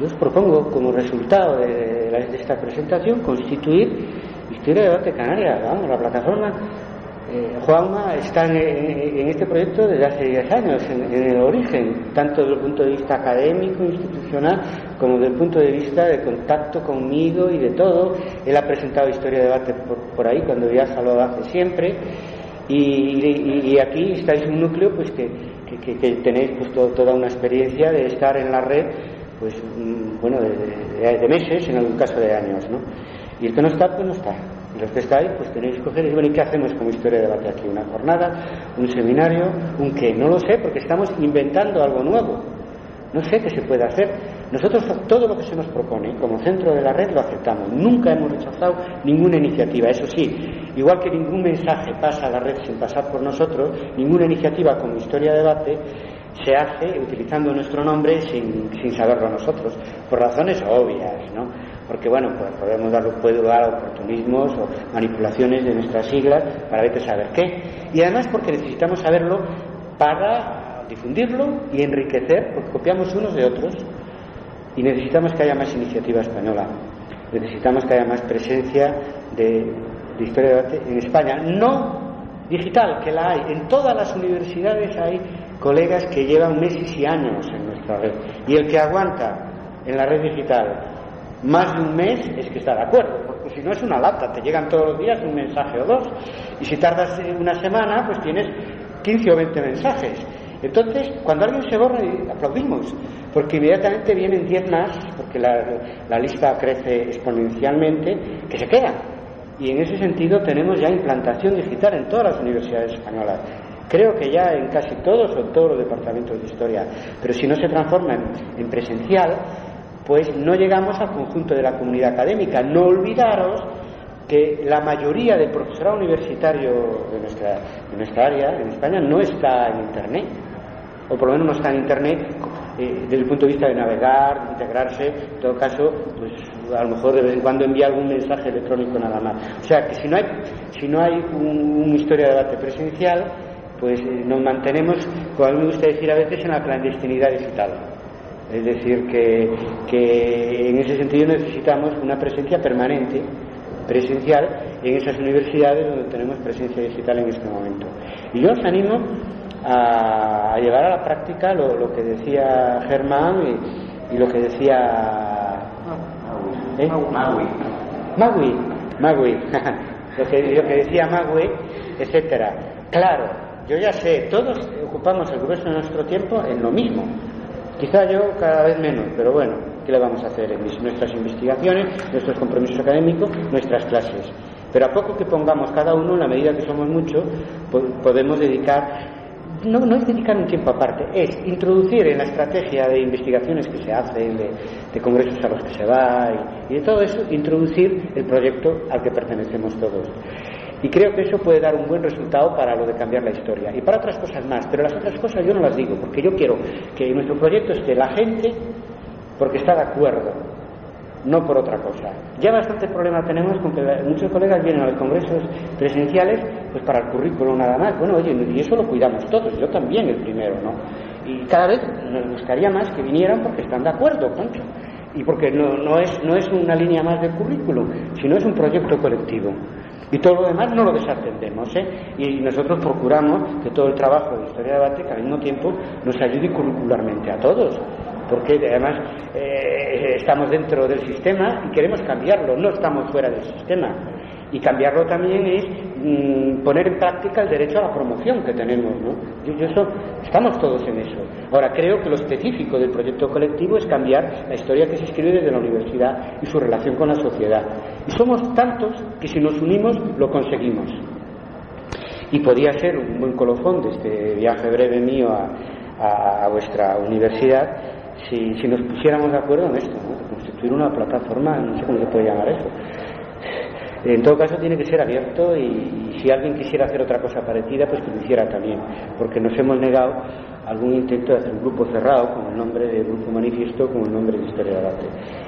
os propongo como resultado de esta presentación constituir Historia de Debate Canaria. Vamos, la plataforma Juanma está en este proyecto desde hace 10 años, en el origen, tanto desde el punto de vista académico, institucional, como desde el punto de vista de contacto conmigo y de todo. Él ha presentado Historia de Debate por ahí, cuando ya lo hace siempre, y aquí estáis un núcleo pues que tenéis pues toda una experiencia de estar en la red, pues bueno, de meses, en algún caso de años, ¿no? Y el que no está, pues no está. Y los que estáis, pues tenéis que coger y bueno, ¿y qué hacemos como Historia de Debate aquí? ¿Una jornada? ¿Un seminario? ¿Un qué? No lo sé, porque estamos inventando algo nuevo. No sé qué se puede hacer. Nosotros todo lo que se nos propone como centro de la red lo aceptamos. Nunca hemos rechazado ninguna iniciativa. Eso sí, igual que ningún mensaje pasa a la red sin pasar por nosotros, ninguna iniciativa como Historia de Debate se hace utilizando nuestro nombre sin saberlo nosotros, por razones obvias, ¿no? Porque bueno, pues puede dar oportunismos o manipulaciones de nuestras siglas para vete a saber qué, y además porque necesitamos saberlo para difundirlo y enriquecer, porque copiamos unos de otros, y necesitamos que haya más iniciativa española, necesitamos que haya más presencia de Historia de Debate en España, no digital, que la hay en todas las universidades. Hay colegas que llevan meses y años en nuestra red, y el que aguanta en la red digital más de un mes es que está de acuerdo, porque si no es una lata, te llegan todos los días un mensaje o dos, y si tardas una semana pues tienes 15 o 20 mensajes. Entonces, cuando alguien se borra, aplaudimos, porque inmediatamente vienen 10 más, porque la lista crece exponencialmente, que se quedan. Y en ese sentido tenemos ya implantación digital en todas las universidades españolas. Creo que ya en casi todos los departamentos de historia. Pero si no se transforma en presencial, pues no llegamos al conjunto de la comunidad académica. No olvidaros que la mayoría del profesorado universitario de nuestra área, en España, no está en Internet, o por lo menos no está en Internet desde el punto de vista de navegar, de integrarse. En todo caso, pues a lo mejor de vez en cuando envía algún mensaje electrónico nada más. O sea que si no hay una historia de debate presencial, pues nos mantenemos, como a mí me gusta decir a veces, en la clandestinidad digital. Es decir, que en ese sentido necesitamos una presencia permanente, presencial, en esas universidades donde tenemos presencia digital en este momento. Y yo os animo a llevar a la práctica lo que decía Germán y lo que decía Magui lo que decía Magui, etcétera. Claro, yo ya sé, todos ocupamos el grueso de nuestro tiempo en lo mismo. Quizá yo cada vez menos, pero bueno, ¿qué le vamos a hacer? En nuestras investigaciones, nuestros compromisos académicos, nuestras clases. Pero a poco que pongamos cada uno, en la medida que somos muchos, podemos dedicar, no es dedicar un tiempo aparte, es introducir en la estrategia de investigaciones que se hacen, de congresos a los que se va y de todo eso, introducir el proyecto al que pertenecemos todos. Y creo que eso puede dar un buen resultado para lo de cambiar la historia y para otras cosas más, pero las otras cosas yo no las digo, porque yo quiero que en nuestro proyecto esté la gente porque está de acuerdo, no por otra cosa. Ya bastante problema tenemos con que muchos colegas vienen a los congresos presenciales pues para el currículum nada más. Bueno, oye, y eso lo cuidamos todos, yo también el primero, ¿no? Y cada vez nos gustaría más que vinieran porque están de acuerdo, Concho, y porque no es una línea más del currículum, sino es un proyecto colectivo. Y todo lo demás no lo desatendemos, ¿eh? Y nosotros procuramos que todo el trabajo de Historia de Debate, que al mismo tiempo nos ayude curricularmente a todos, porque además estamos dentro del sistema y queremos cambiarlo, no estamos fuera del sistema. Y cambiarlo también es poner en práctica el derecho a la promoción que tenemos, ¿no? Estamos todos en eso. Ahora, creo que lo específico del proyecto colectivo es cambiar la historia que se escribe desde la universidad y su relación con la sociedad. Y somos tantos que si nos unimos lo conseguimos. Y podía ser un buen colofón de este viaje breve mío a vuestra universidad si nos pusiéramos de acuerdo en esto, ¿no? constituir una plataforma, no sé cómo se puede llamar eso. En todo caso tiene que ser abierto y si alguien quisiera hacer otra cosa parecida, pues que lo hiciera también, porque nos hemos negado algún intento de hacer un grupo cerrado con el nombre de Grupo Manifiesto, con el nombre de Historia de Debate.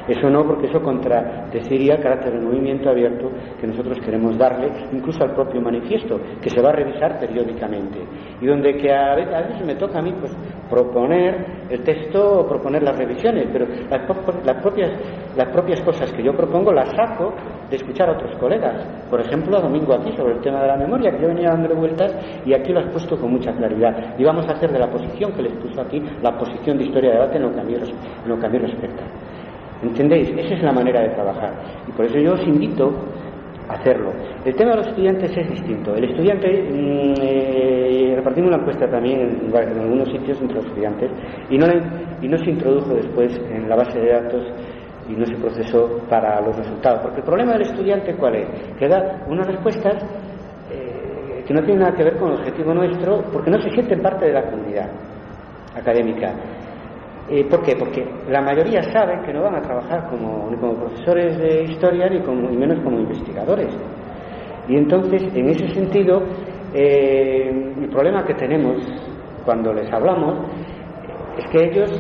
Eso no, porque eso contradeciría el carácter del movimiento abierto que nosotros queremos darle, incluso al propio manifiesto, que se va a revisar periódicamente y donde que a veces me toca a mí pues proponer el texto o proponer las revisiones, pero las propias cosas que yo propongo las saco de escuchar a otros colegas. Por ejemplo, domingo aquí sobre el tema de la memoria, que yo venía dándole vueltas y aquí lo has puesto con mucha claridad. Y vamos a hacer de la posición que les puso aquí la posición de Historia de Debate en lo que a mí respecta. ¿Entendéis? Esa es la manera de trabajar. Y por eso yo os invito a hacerlo. El tema de los estudiantes es distinto. El estudiante, repartimos una encuesta también en algunos sitios entre los estudiantes y no se introdujo después en la base de datos y no se procesó para los resultados. Porque el problema del estudiante, ¿cuál es? Que da unas respuestas que no tienen nada que ver con el objetivo nuestro, porque no se sienten parte de la comunidad académica. ¿Por qué? Porque la mayoría saben que no van a trabajar ni como profesores de historia ni menos como investigadores. Y entonces, en ese sentido, el problema que tenemos cuando les hablamos es que ellos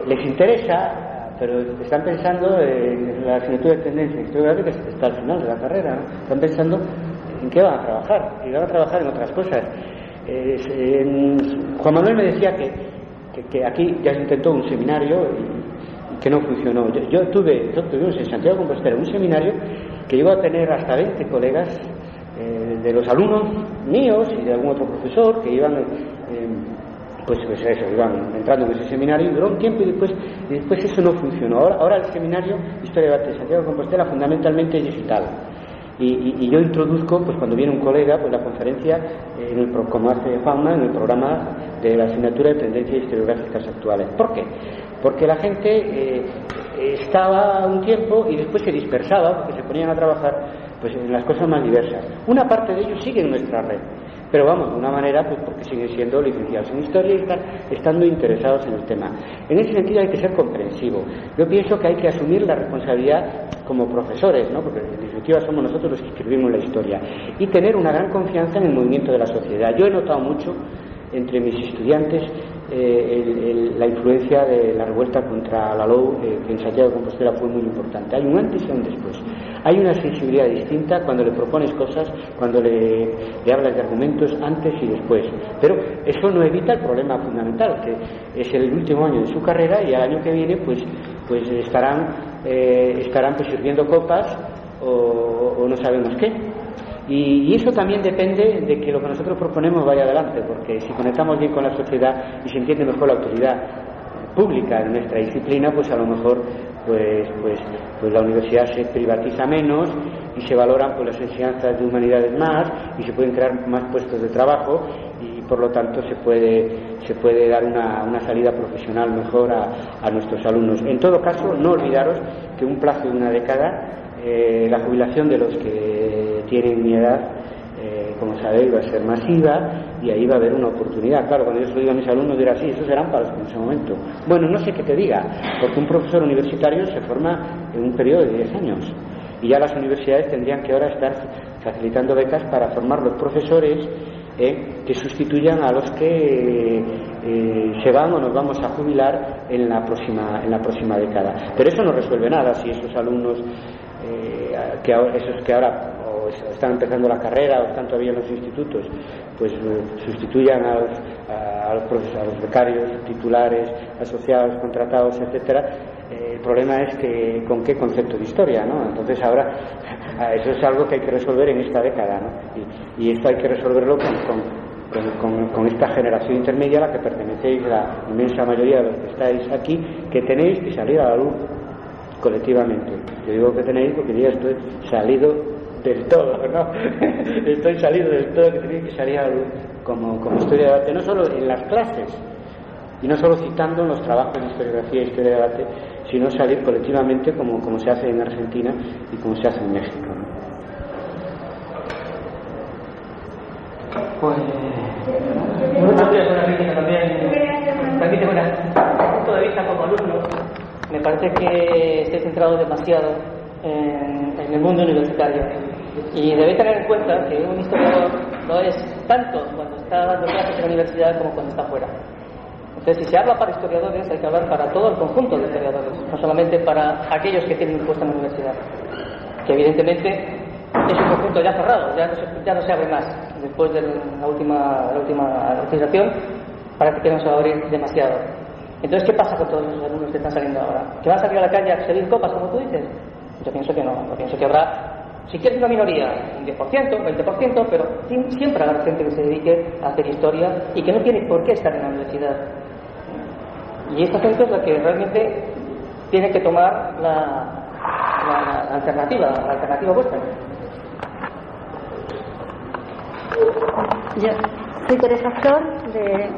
les interesa, pero están pensando en la asignatura de tendencia historia que está al final de la carrera, ¿no? Están pensando en qué van a trabajar, y van a trabajar en otras cosas. Juan Manuel me decía que aquí ya se intentó un seminario y que no funcionó. Yo tuvimos en Santiago de Compostela un seminario que llegó a tener hasta 20 colegas de los alumnos míos y de algún otro profesor que iban iban entrando en ese seminario y duró un tiempo y después eso no funcionó. Ahora el seminario Historia de Debate de Santiago de Compostela fundamentalmente es digital. Y yo introduzco, pues cuando viene un colega, pues la conferencia, como hace Fauna, en el programa de la asignatura de Tendencias Historiográficas Actuales. ¿Por qué? Porque la gente estaba un tiempo y después se dispersaba, porque se ponían a trabajar pues en las cosas más diversas. Una parte de ellos sigue en nuestra red, pero vamos, de una manera, pues porque siguen siendo licenciados en historia y están estando interesados en el tema. En ese sentido hay que ser comprensivo. Yo pienso que hay que asumir la responsabilidad como profesores, ¿no? Porque en definitiva somos nosotros los que escribimos la historia, y tener una gran confianza en el movimiento de la sociedad. Yo he notado mucho entre mis estudiantes la influencia de la revuelta contra la LOU, que en Santiago de Compostela fue muy importante. Hay un antes y un después. Hay una sensibilidad distinta cuando le propones cosas, cuando le hablas de argumentos antes y después. Pero eso no evita el problema fundamental, que es el último año de su carrera y al año que viene pues estarán pues sirviendo copas o no sabemos qué. Y eso también depende de que lo que nosotros proponemos vaya adelante, porque si conectamos bien con la sociedad y se entiende mejor la autoridad pública en nuestra disciplina, pues a lo mejor pues la universidad se privatiza menos y se valoran pues las enseñanzas de humanidades más y se pueden crear más puestos de trabajo y por lo tanto se puede dar una salida profesional mejor a nuestros alumnos. En todo caso, no olvidaros que un plazo de una década, la jubilación de los que tienen mi edad, como sabéis, va a ser masiva y ahí va a haber una oportunidad. Claro, cuando yo se lo digo a mis alumnos dirán, sí, esos serán para los que en ese momento. Bueno, no sé qué te diga, porque un profesor universitario se forma en un periodo de 10 años y ya las universidades tendrían que ahora estar facilitando becas para formar los profesores que sustituyan a los que se van o nos vamos a jubilar en la próxima década. Pero eso no resuelve nada si esos alumnos esos que ahora o están empezando la carrera o están todavía en los institutos, pues sustituyan a los becarios, titulares, asociados, contratados, etcétera. El problema es que con qué concepto de historia, ¿no? Entonces ahora eso es algo que hay que resolver en esta década, ¿no? Y esto hay que resolverlo con esta generación intermedia a la que pertenecéis la inmensa mayoría de los que estáis aquí, que tenéis que salir a la luz colectivamente. Yo digo que tenéis porque ya estoy salido del todo, ¿no? Estoy salido del todo, que tenéis que salir a la luz como historia de debate, no solo en las clases y no solo citando en los trabajos de historiografía y historia de debate, sino salir colectivamente como se hace en Argentina y como se hace en México, ¿no? Pues yo estoy de una crítica también, permíteme un punto de vista como alumno. Me parece que esté centrado demasiado en el mundo universitario. Y debéis tener en cuenta que un historiador no es tanto cuando está dando clases en la universidad como cuando está fuera. Entonces, si se habla para historiadores, hay que hablar para todo el conjunto de historiadores, no solamente para aquellos que tienen un puesto en la universidad, que evidentemente es un conjunto ya cerrado, ya no se abre más. Después de la última legislación, parece que no se va a abrir demasiado. Entonces, ¿qué pasa con todos los alumnos que están saliendo ahora? ¿Que van a salir a la calle a expedir copas, como tú dices? Yo pienso que no. Yo pienso que habrá, si quieres una minoría, un 10%, un 20%, pero siempre habrá gente que se dedique a hacer historia y que no tiene por qué estar en la universidad. Y esta gente es la que realmente tiene que tomar la alternativa vuestra. Yo soy Teresa Flor,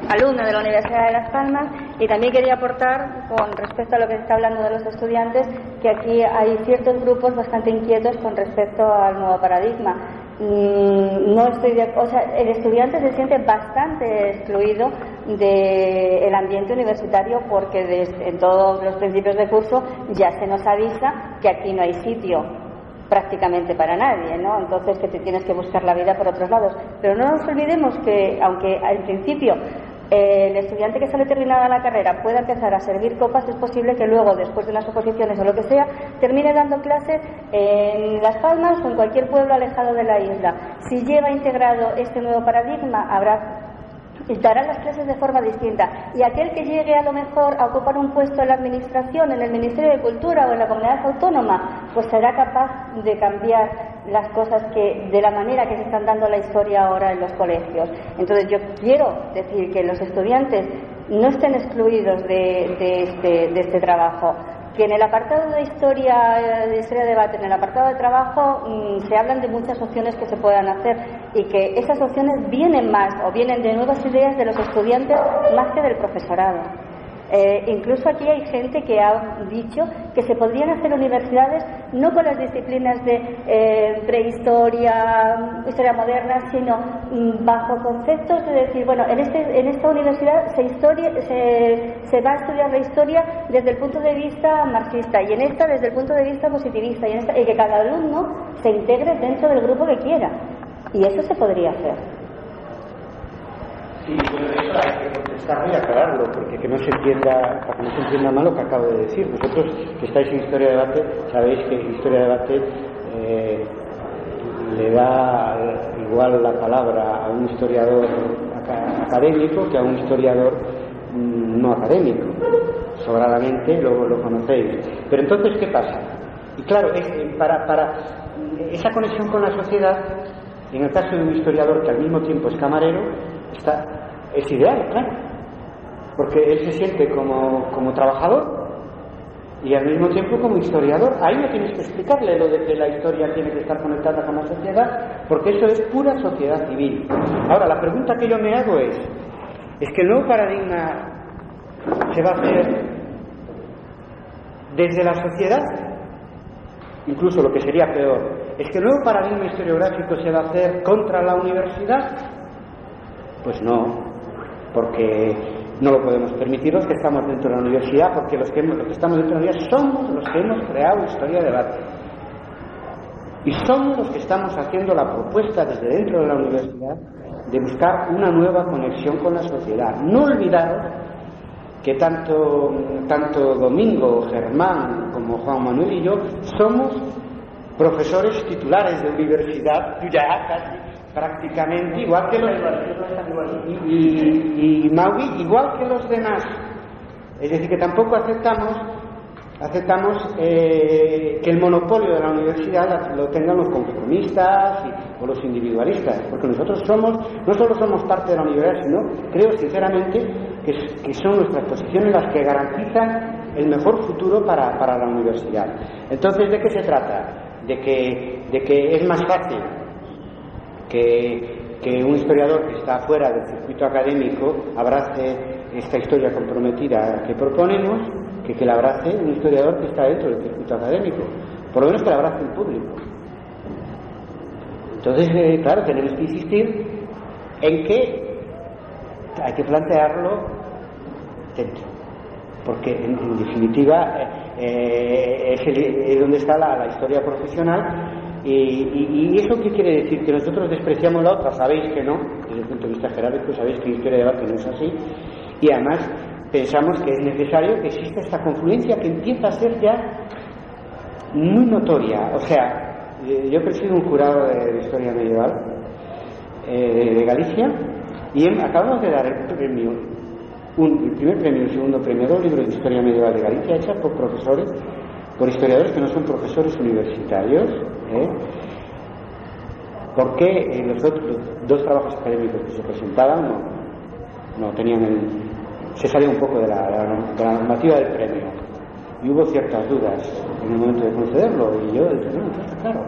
alumna de la Universidad de Las Palmas, y también quería aportar, con respecto a lo que se está hablando de los estudiantes, que aquí hay ciertos grupos bastante inquietos con respecto al nuevo paradigma. El estudiante se siente bastante excluido del ambiente universitario, porque en todos los principios de curso ya se nos avisa que aquí no hay sitio prácticamente para nadie, ¿no? Entonces, que te tienes que buscar la vida por otros lados. Pero no nos olvidemos que, aunque al principio el estudiante que sale terminada la carrera pueda empezar a servir copas, es posible que luego, después de unas oposiciones o lo que sea, termine dando clases en Las Palmas o en cualquier pueblo alejado de la isla. Si lleva integrado este nuevo paradigma, darán las clases de forma distinta, y aquel que llegue a lo mejor a ocupar un puesto en la administración, en el Ministerio de Cultura o en la comunidad autónoma, pues será capaz de cambiar las cosas de la manera que se están dando la historia ahora en los colegios. Entonces, yo quiero decir que los estudiantes no estén excluidos de este trabajo, que en el apartado de historia de debate, en el apartado de trabajo, se hablan de muchas opciones que se puedan hacer, y que esas opciones vienen de nuevas ideas de los estudiantes más que del profesorado. Incluso aquí hay gente que ha dicho que se podrían hacer universidades no con las disciplinas de prehistoria, historia moderna, sino bajo conceptos de decir, bueno, en esta universidad se va a estudiar la historia desde el punto de vista marxista, y en esta desde el punto de vista positivista, y que cada alumno se integre dentro del grupo que quiera, y eso se podría hacer. Sí, bueno, eso hay que contestarlo y aclararlo, porque para que no se entienda mal lo que acabo de decir. Vosotros que estáis en Historia de Debate, sabéis que Historia de Debate le da igual la palabra a un historiador académico que a un historiador no académico. Sobradamente lo conocéis. Pero entonces, ¿qué pasa? Y claro, para esa conexión con la sociedad, en el caso de un historiador que al mismo tiempo es camarero, es ideal, claro, porque él se siente como trabajador y al mismo tiempo como historiador. Ahí no tienes que explicarle lo de que la historia tiene que estar conectada con la sociedad, porque eso es pura sociedad civil. Ahora, la pregunta que yo me hago es que el nuevo paradigma se va a hacer desde la sociedad, incluso lo que sería peor, es que el nuevo paradigma historiográfico se va a hacer contra la universidad. Pues no, porque no lo podemos permitir los que estamos dentro de la universidad, porque los que estamos dentro de la universidad somos los que hemos creado Historia de Debate, y somos los que estamos haciendo la propuesta desde dentro de la universidad de buscar una nueva conexión con la sociedad. No olvidaros que tanto Domingo, Germán como Juan Manuel y yo somos profesores titulares de universidad, ya casi prácticamente igual que los y Maui igual que los demás. Es decir, que tampoco aceptamos que el monopolio de la universidad lo tengan los conformistas o los individualistas, porque nosotros no solo somos parte de la universidad, sino creo sinceramente que son nuestras posiciones las que garantizan el mejor futuro para la universidad. Entonces, ¿de qué se trata? De que es más fácil que un historiador que está fuera del circuito académico abrace esta historia comprometida que proponemos, que la abrace un historiador que está dentro del circuito académico, por lo menos que la abrace el público. Entonces, claro, tenemos que insistir en que hay que plantearlo dentro, porque en definitiva es donde está la historia profesional. ¿Y eso qué quiere decir? Que nosotros despreciamos la otra. Sabéis que no, desde el punto de vista jerárquico, sabéis que en historia de debate no es así, y además pensamos que es necesario que exista esta confluencia que empieza a ser ya muy notoria. O sea, yo presido un jurado de historia medieval de Galicia, y acabamos de dar el premio, el primer premio y el segundo premio, 2 libros de historia medieval de Galicia hechas por profesores, por historiadores que no son profesores universitarios, porque los otros 2 trabajos académicos que se presentaban no tenían se salía un poco de la normativa del premio, y hubo ciertas dudas en el momento de concederlo, y yo dije, no, está claro,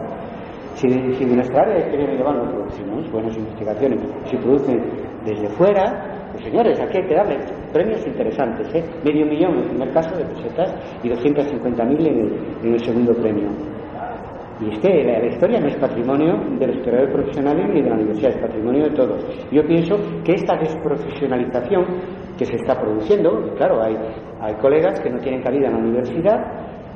si de nuestra área de historia medieval no producimos buenas investigaciones, si producen desde fuera, pues señores, aquí hay que darle premios interesantes, medio millón en el primer caso de pesetas y 250.000 en el segundo premio. Y es que la historia no es patrimonio de los historiadores profesionales ni de la universidad, es patrimonio de todos. Yo pienso que esta desprofesionalización que se está produciendo, y claro, hay colegas que no tienen cabida en la universidad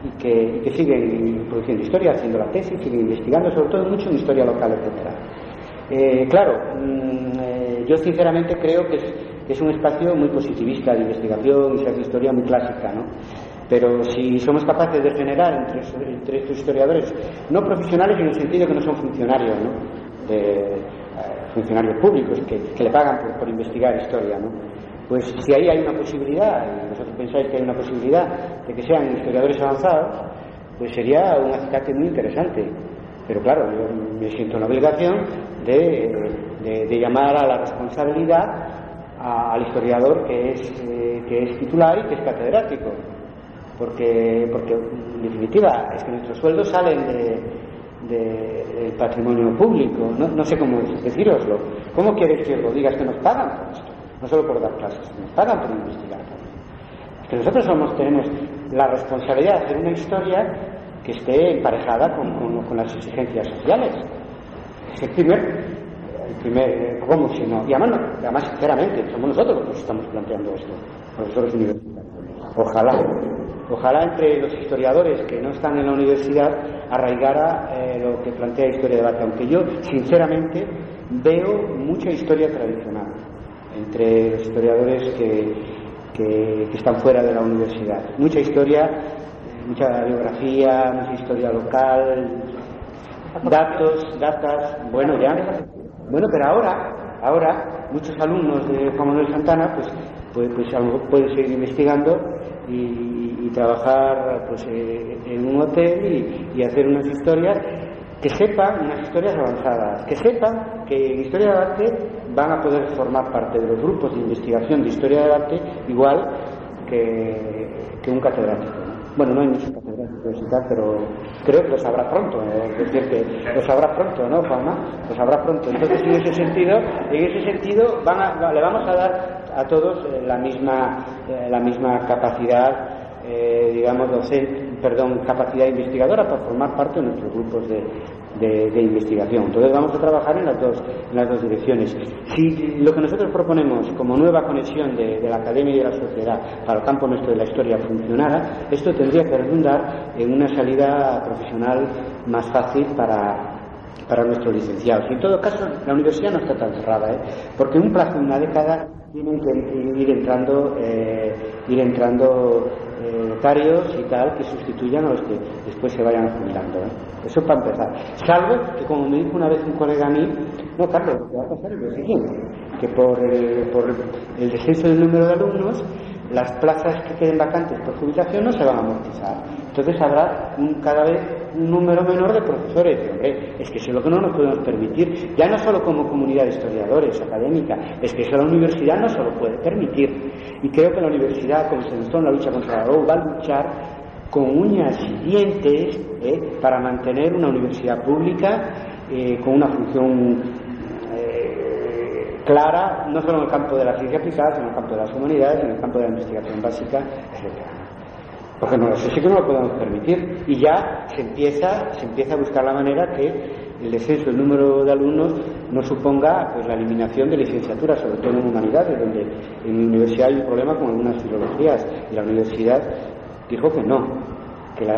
y que siguen produciendo historia, haciendo la tesis, siguen investigando, sobre todo mucho en historia local, etc. Claro, yo sinceramente creo que es un espacio muy positivista de investigación y se hace historia muy clásica, ¿no? Pero si somos capaces de generar entre estos historiadores, no profesionales en el sentido que no son funcionarios, ¿no? Funcionarios públicos que le pagan por investigar historia, ¿no? Pues si ahí hay una posibilidad, y vosotros pensáis que hay una posibilidad de que sean historiadores avanzados, pues sería un acicate muy interesante. Pero claro, yo me siento en la obligación de llamar a la responsabilidad al historiador que es titular y que es catedrático, porque en definitiva es que nuestros sueldos salen del patrimonio público. No sé cómo deciroslo. ¿Cómo queréis que os lo digas? Que nos pagan por esto, no solo por dar clases, nos pagan por investigar también. Es que nosotros tenemos la responsabilidad de hacer una historia que esté emparejada con las exigencias sociales. Es el primer ¿cómo si no? Y además sinceramente, somos nosotros los que estamos planteando esto, profesores universitarios. Ojalá entre los historiadores que no están en la universidad arraigara lo que plantea Historia de Debate, aunque yo sinceramente veo mucha historia tradicional entre los historiadores que están fuera de la universidad, mucha historia, mucha biografía, mucha historia local, datas, pero ahora muchos alumnos de Juan Manuel Santana pues a lo mejor pueden seguir investigando y trabajar pues en un hotel y hacer unas historias que sepan, unas historias avanzadas, que sepan que en Historia de Arte van a poder formar parte de los grupos de investigación de Historia de Arte igual que un catedrático, ¿no? Bueno, no hay muchos catedráticos y tal, pero creo que lo sabrá pronto, es decir, que lo sabrá pronto, ¿no, Juanma? Lo sabrá pronto. Entonces, en ese sentido le vamos a dar a todos la misma capacidad, capacidad investigadora para formar parte de nuestros grupos de investigación. Entonces vamos a trabajar en las dos direcciones. Si lo que nosotros proponemos como nueva conexión de la academia y de la sociedad para el campo nuestro de la historia funcionara, esto tendría que redundar en una salida profesional más fácil para nuestros licenciados. Y en todo caso, la universidad no está tan cerrada, porque en un plazo de una década tienen que ir entrando notarios y tal que sustituyan a los que después se vayan jubilando, Eso para empezar. Salvo que, como me dijo una vez un colega a mí, no, Carlos, lo que va a pasar es lo siguiente, que por el descenso del número de alumnos, las plazas que queden vacantes por jubilación no se van a amortizar. Entonces habrá cada vez un número menor de profesores. Hombre, es que eso es lo que no nos podemos permitir, ya no solo como comunidad de historiadores académica, es que eso la universidad no se lo puede permitir. Y creo que la universidad, como se demostró en la lucha contra la robo, va a luchar con uñas y dientes para mantener una universidad pública con una función clara, no solo en el campo de la ciencia aplicada, sino en el campo de las humanidades, en el campo de la investigación básica, etc. Porque eso sí que no lo podemos permitir, y ya se empieza a buscar la manera que el descenso del número de alumnos no suponga pues la eliminación de licenciaturas, sobre todo en humanidades, donde en la universidad hay un problema con algunas filologías, y la universidad dijo que no, que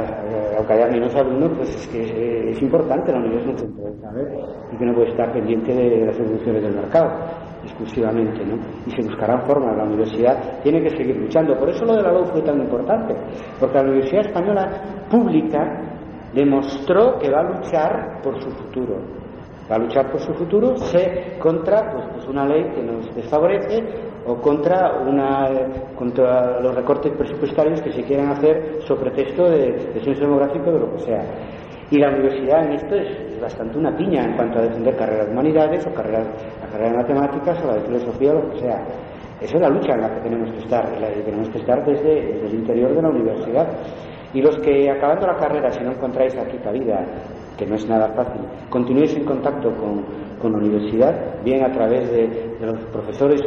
aunque haya menos alumnos, pues es que es importante, la universidad es un centro de saber y que no puede estar pendiente de las evoluciones del mercado exclusivamente, ¿no? Y se buscarán formas, la universidad tiene que seguir luchando. Por eso lo de la LOU fue tan importante, porque la Universidad Española Pública demostró que va a luchar por su futuro. Va a luchar por su futuro contra pues una ley que nos desfavorece o contra los recortes presupuestarios que se quieran hacer sobre pretexto de descenso demográfico, de lo que sea. Y la universidad en esto es bastante una piña en cuanto a defender carreras de humanidades o la carrera de matemáticas o la de filosofía o lo que sea. Esa es la lucha en la que tenemos que estar, y la que tenemos que estar desde el interior de la universidad. Y los que acabando la carrera, si no encontráis aquí cabida, que no es nada fácil, continuéis en contacto con la universidad, bien a través de los profesores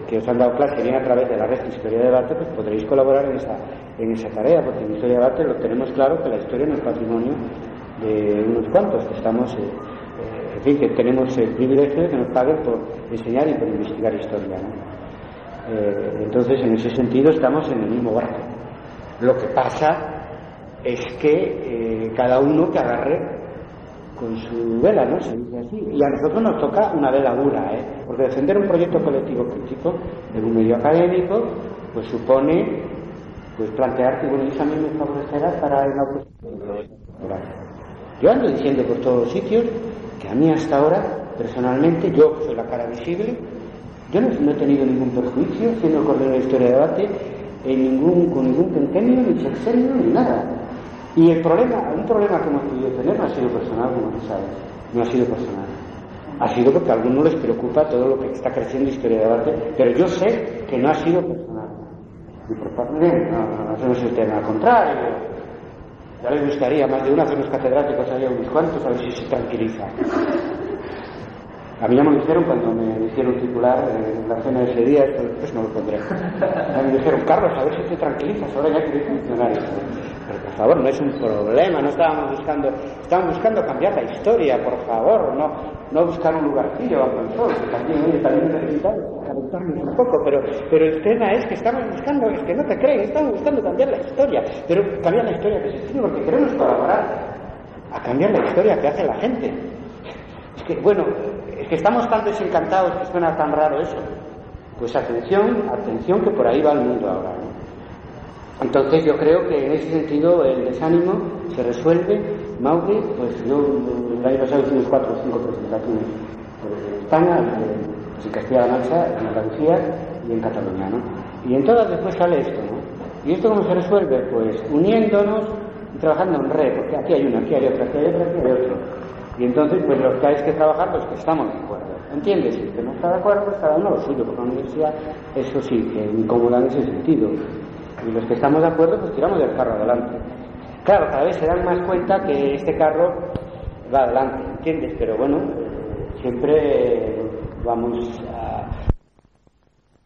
que os han dado clase, bien a través de la red de Historia de Debate, pues podréis colaborar en esa tarea, porque en Historia de Debate lo tenemos claro que la historia no es patrimonio de unos cuantos, que estamos, en fin, que tenemos el privilegio de que nos paguen por enseñar y por investigar historia, ¿no? Entonces, en ese sentido, estamos en el mismo barco. Lo que pasa es que cada uno que agarre con su vela, ¿no? Se dice así. Y a nosotros nos toca una vela dura, porque defender un proyecto colectivo crítico en un medio académico, pues supone pues plantear que bueno, eso a mí me favorecerá para el Yo ando diciendo por todos los sitios que a mí hasta ahora, personalmente, yo soy la cara visible, yo no he tenido ningún perjuicio siendo coordinador de Historia de Debate con ningún quinquenio, ni sexenio, ni nada. Y un problema que hemos podido tener no ha sido personal, como tú sabes, no ha sido personal. Ha sido porque a algunos les preocupa todo lo que está creciendo Historia de Debate, pero yo sé que no ha sido personal. Y por parte de no es el tema, al contrario. Ya les gustaría más de uno hacer los catedráticos, había unos cuantos, a ver si se tranquiliza. A mí ya me lo dijeron cuando me hicieron titular en la cena de ese día, esto después no lo pondré. Me dijeron, Carlos, a ver si te tranquilizas, ahora ya queréis funcionar esto. Pero por favor, no es un problema, no estábamos buscando cambiar la historia, por favor, no buscar un lugarcillo bajo el sol, que también necesitamos calentarnos un poco, pero el tema es que estamos buscando, es que no te crees, estamos buscando cambiar la historia, pero cambiar la historia que se escribe porque queremos colaborar a cambiar la historia que hace la gente. Es que, bueno, es que estamos tan desencantados que suena tan raro eso. Pues atención, que por ahí va el mundo ahora, ¿no? Entonces yo creo que en ese sentido el desánimo se resuelve. Mauri, pues yo el año pasado hice unos 4 o 5 presentaciones por España, pues en Castilla-La Mancha, en Andalucía y en Cataluña, ¿no? Y en todas después sale esto, ¿no? ¿Y esto cómo se resuelve? Pues uniéndonos y trabajando en red, porque aquí hay uno, aquí hay otro, aquí hay otro, aquí hay otro. Y entonces, pues los que hay que trabajar, pues que estamos de acuerdo. ¿Entiendes? Si el que no está de acuerdo, pues cada uno lo suyo, porque la universidad, eso sí, que incomoda en ese sentido. Y los que estamos de acuerdo, pues tiramos del carro adelante. Claro, cada vez se dan más cuenta que este carro va adelante, ¿entiendes? Pero bueno, siempre vamos